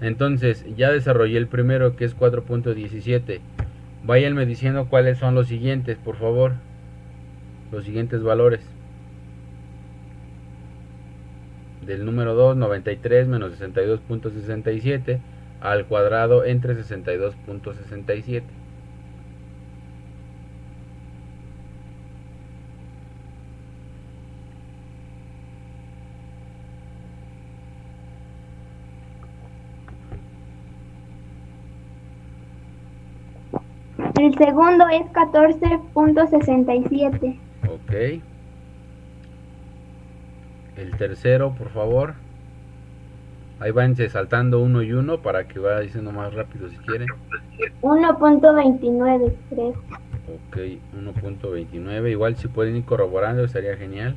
Entonces, ya desarrollé el primero, que es 4.17. Váyanme diciendo cuáles son los siguientes, por favor. Los siguientes valores. Del número 2, 93 menos 62.67 al cuadrado entre 62.67. El segundo es 14.67. Ok. El tercero, por favor. Ahí váyanse saltando uno y uno para que vaya diciendo más rápido si quieren. 1.29. Ok, 1.29. Igual si pueden ir corroborando estaría genial.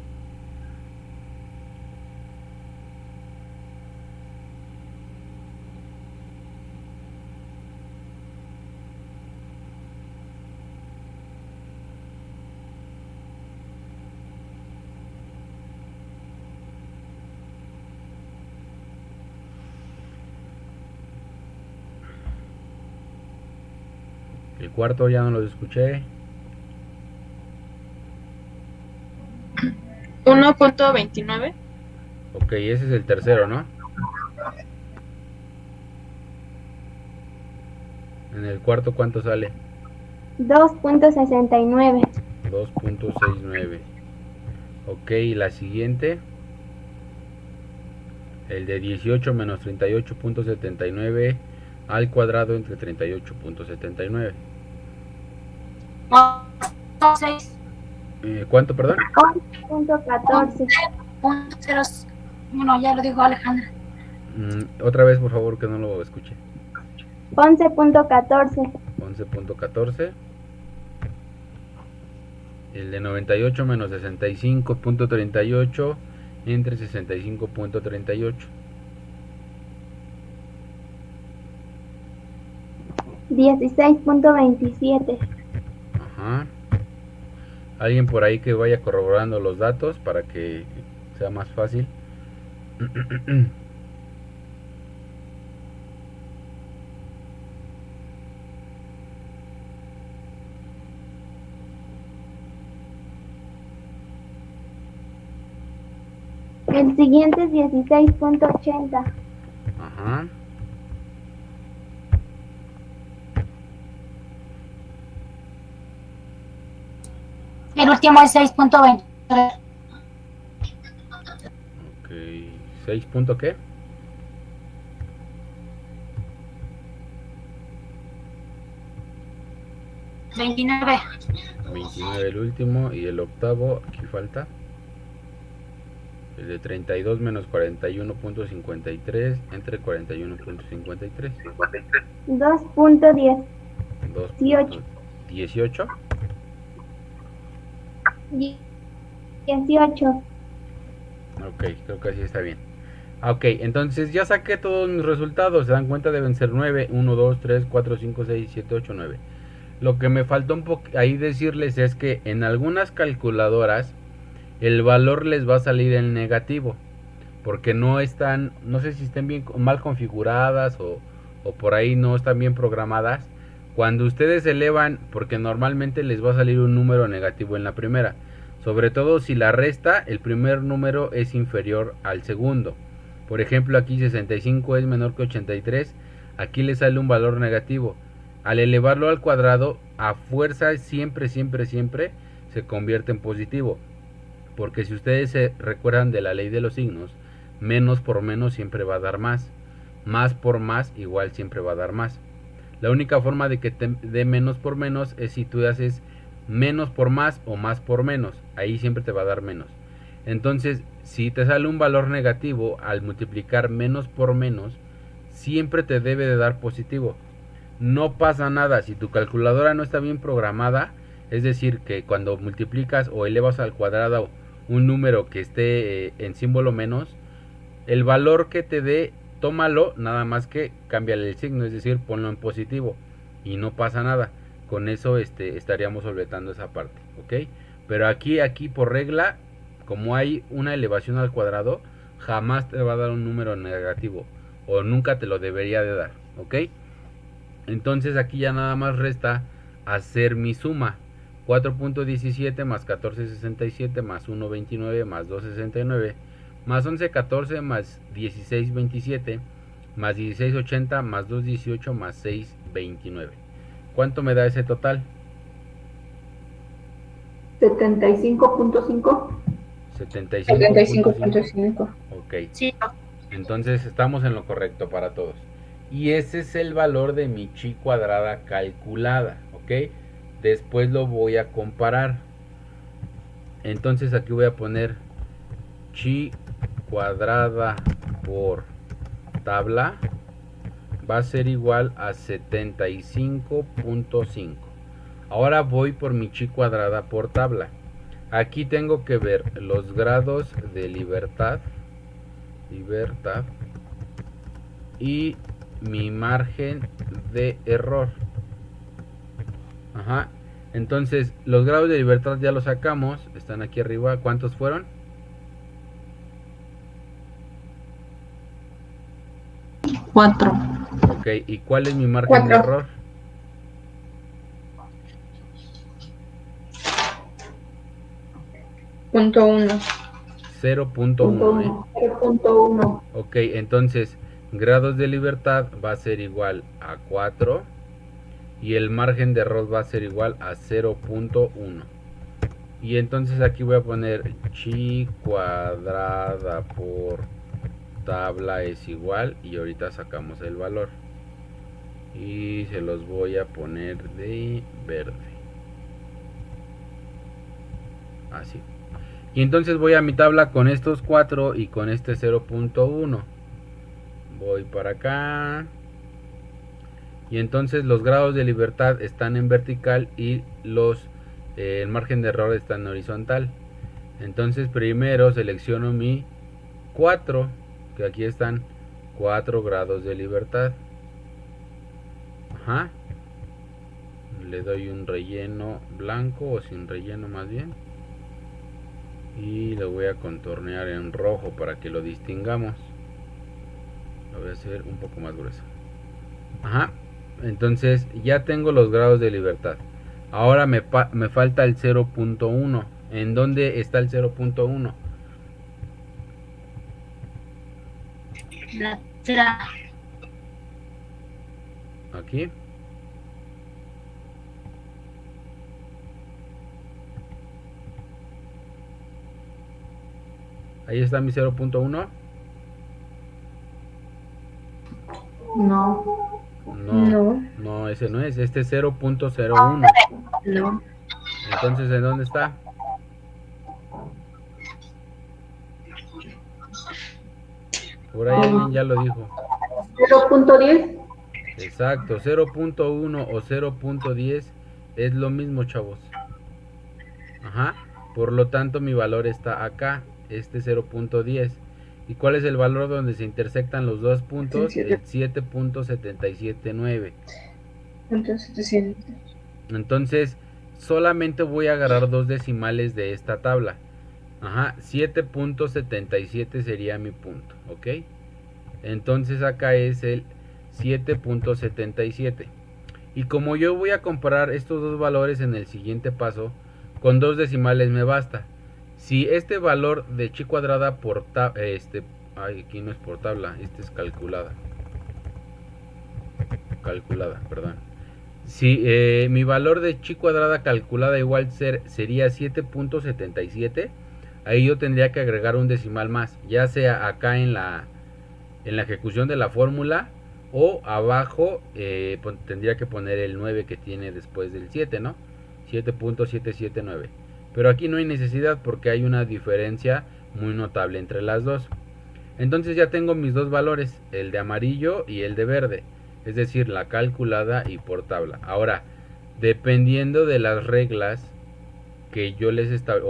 El cuarto ya no lo escuché. 1.29. Ok, ese es el tercero, ¿no? En el cuarto, ¿cuánto sale? 2.69. 2.69. Ok, y la siguiente. El de 18 menos 38.79 al cuadrado entre 38.79. 6. ¿Cuánto, perdón? 11.14. Bueno, ya lo dijo Alejandra. Otra vez, por favor, que no lo escuché. 11.14. 11.14. El de 98 menos 65.38 entre 65.38. 16.27. Ajá. Alguien por ahí que vaya corroborando los datos para que sea más fácil. El siguiente es 16.80. Ajá. El último es 6.20. Ok. ¿6 punto qué? $29. 29 el último y el octavo, aquí falta. El de 32 menos 41.53 entre 41.53. 2.10. 2.18. 18. Ok, creo que así está bien. Ok, entonces ya saqué todos mis resultados. Se dan cuenta, deben ser 9, 1, 2, 3, 4, 5, 6, 7, 8, 9. Lo que me faltó un poco ahí decirles es que en algunas calculadoras el valor les va a salir en negativo, porque no están, no sé si estén bien mal configuradas o por ahí no están bien programadas. Cuando ustedes elevan, porque normalmente les va a salir un número negativo en la primera, sobre todo si la resta, el primer número es inferior al segundo. Por ejemplo, aquí 65 es menor que 83, aquí le sale un valor negativo. Al elevarlo al cuadrado, a fuerza siempre se convierte en positivo. Porque si ustedes se recuerdan de la ley de los signos, menos por menos siempre va a dar más. Más por más igual siempre va a dar más. La única forma de que te dé menos por menos es si tú haces menos por más o más por menos. Ahí siempre te va a dar menos. Entonces, si te sale un valor negativo, al multiplicar menos por menos, siempre te debe de dar positivo. No pasa nada si tu calculadora no está bien programada, es decir, que cuando multiplicas o elevas al cuadrado un número que esté en símbolo menos, el valor que te dé, tómalo, nada más que cámbiale el signo, es decir, ponlo en positivo y no pasa nada. Con eso estaríamos solventando esa parte, ¿ok? Pero aquí por regla, como hay una elevación al cuadrado, jamás te va a dar un número negativo o nunca te lo debería de dar, ¿ok? Entonces aquí ya nada más resta hacer mi suma. 4.17 más 14.67 más 1.29 más 2.69 más 11.14 más 16.27 más 16.80 más 2.18 más 6.29. ¿Cuánto me da ese total? 75.5. 75.5. Ok. Sí. Entonces estamos en lo correcto para todos. Y ese es el valor de mi chi cuadrada calculada, ¿ok? Después lo voy a comparar. Entonces aquí voy a poner chi cuadrada por tabla va a ser igual a 75.5. Ahora voy por mi chi cuadrada por tabla. Aquí tengo que ver los grados de libertad y mi margen de error. Ajá. Entonces, los grados de libertad ya los sacamos. Están aquí arriba. ¿Cuántos fueron? 4. Ok. ¿Y cuál es mi margen de 4. error? 0.1. 0.1. 0.1. Ok. Entonces, grados de libertad va a ser igual a 4. Y el margen de error va a ser igual a 0.1. Y entonces aquí voy a poner chi cuadrada por tabla es igual, y ahorita sacamos el valor y se los voy a poner de verde. así. Y entonces voy a mi tabla con estos 4 y con este 0.1. Voy para acá. Y entonces los grados de libertad están en vertical y el margen de error está en horizontal. Entonces primero selecciono mi 4, que aquí están 4 grados de libertad. Ajá. Le doy un relleno blanco o sin relleno más bien. Y lo voy a contornear en rojo para que lo distingamos. Lo voy a hacer un poco más grueso. Ajá. Entonces ya tengo los grados de libertad. Ahora me falta el 0.1. ¿En dónde está el 0.1? La tercera. Aquí. Ahí está mi 0.1. No. No, ese no es. Este es 0.01. No. Entonces, ¿en dónde está? Por ahí alguien ya lo dijo. 0.10. Exacto, 0.1 o 0.10 es lo mismo, chavos. Ajá. Por lo tanto, mi valor está acá, este 0.10. ¿Y cuál es el valor donde se intersectan los dos puntos? El 7.779. Entonces, solamente voy a agarrar dos decimales de esta tabla. Ajá, 7.77 sería mi punto, ¿ok? Entonces acá es el 7.77. Y como yo voy a comparar estos dos valores en el siguiente paso, con dos decimales me basta. Si este valor de chi cuadrada por aquí no es por tabla, este es calculada, perdón. Si mi valor de chi cuadrada calculada igual sería 7.77, ahí yo tendría que agregar un decimal más, ya sea acá en la ejecución de la fórmula o abajo tendría que poner el 9 que tiene después del 7, ¿no? 7.779. Pero aquí no hay necesidad porque hay una diferencia muy notable entre las dos. Entonces ya tengo mis dos valores, el de amarillo y el de verde, es decir, la calculada y por tabla. Ahora, dependiendo de las reglas que yo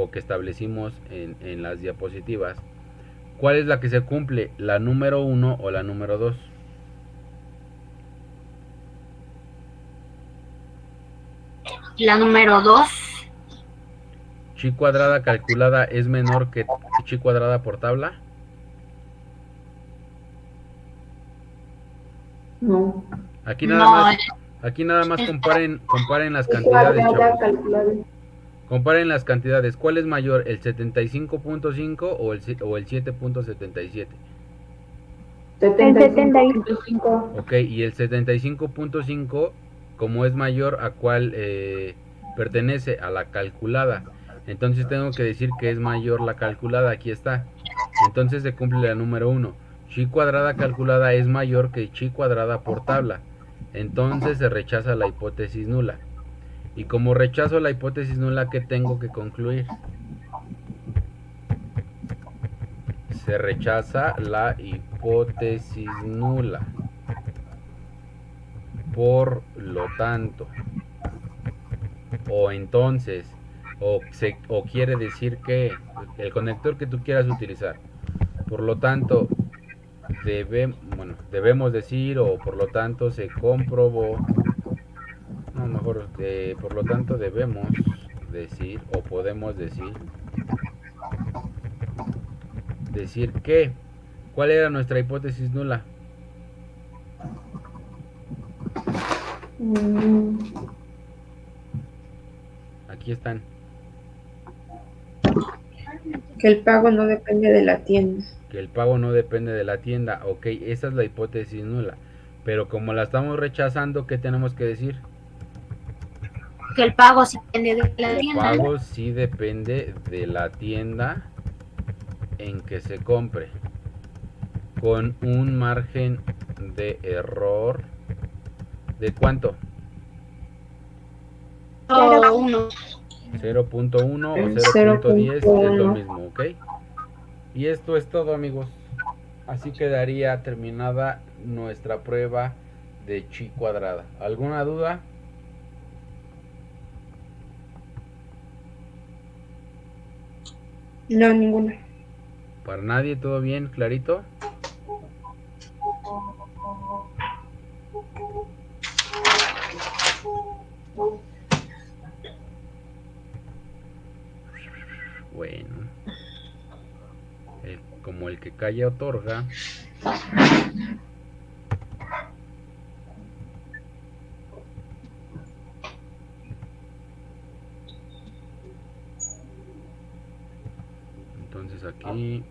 que establecimos en las diapositivas, ¿cuál es la que se cumple? ¿La número 1 o la número 2? La número 2. ¿Chi cuadrada calculada es menor que chi cuadrada por tabla? No. Aquí nada más comparen las cantidades, chavos. Comparen las cantidades. ¿Cuál es mayor, el 75.5 o el 7.77? El 75. Ok, y el 75.5, como es mayor, ¿a cuál pertenece? A la calculada. Entonces tengo que decir que es mayor la calculada. Aquí está. Entonces se cumple la número 1. Chi cuadrada calculada es mayor que chi cuadrada por tabla. Entonces se rechaza la hipótesis nula. Y como rechazo la hipótesis nula, ¿qué tengo que concluir? Se rechaza la hipótesis nula. Por lo tanto, o entonces, o quiere decir que el conector que tú quieras utilizar. Por lo tanto, debemos decir, o por lo tanto se comprobó, no, mejor, por lo tanto debemos decir, o podemos decir que, ¿cuál era nuestra hipótesis nula? Aquí están. Que el pago no depende de la tienda. Que el pago no depende de la tienda. Ok, esa es la hipótesis nula. Pero como la estamos rechazando, ¿qué tenemos que decir? Que el pago sí depende de la El tienda. pago sí depende de la tienda en que se compre, con un margen de error ¿de cuánto? O 1. 0.1 o El 0.10 es lo 0.1. mismo, ¿ok? Y esto es todo, amigos. Así quedaría terminada nuestra prueba de chi cuadrada. ¿Alguna duda? No, ninguna. ¿Para nadie? ¿Todo bien? ¿Clarito? Bueno, como el que calla otorga. Entonces aquí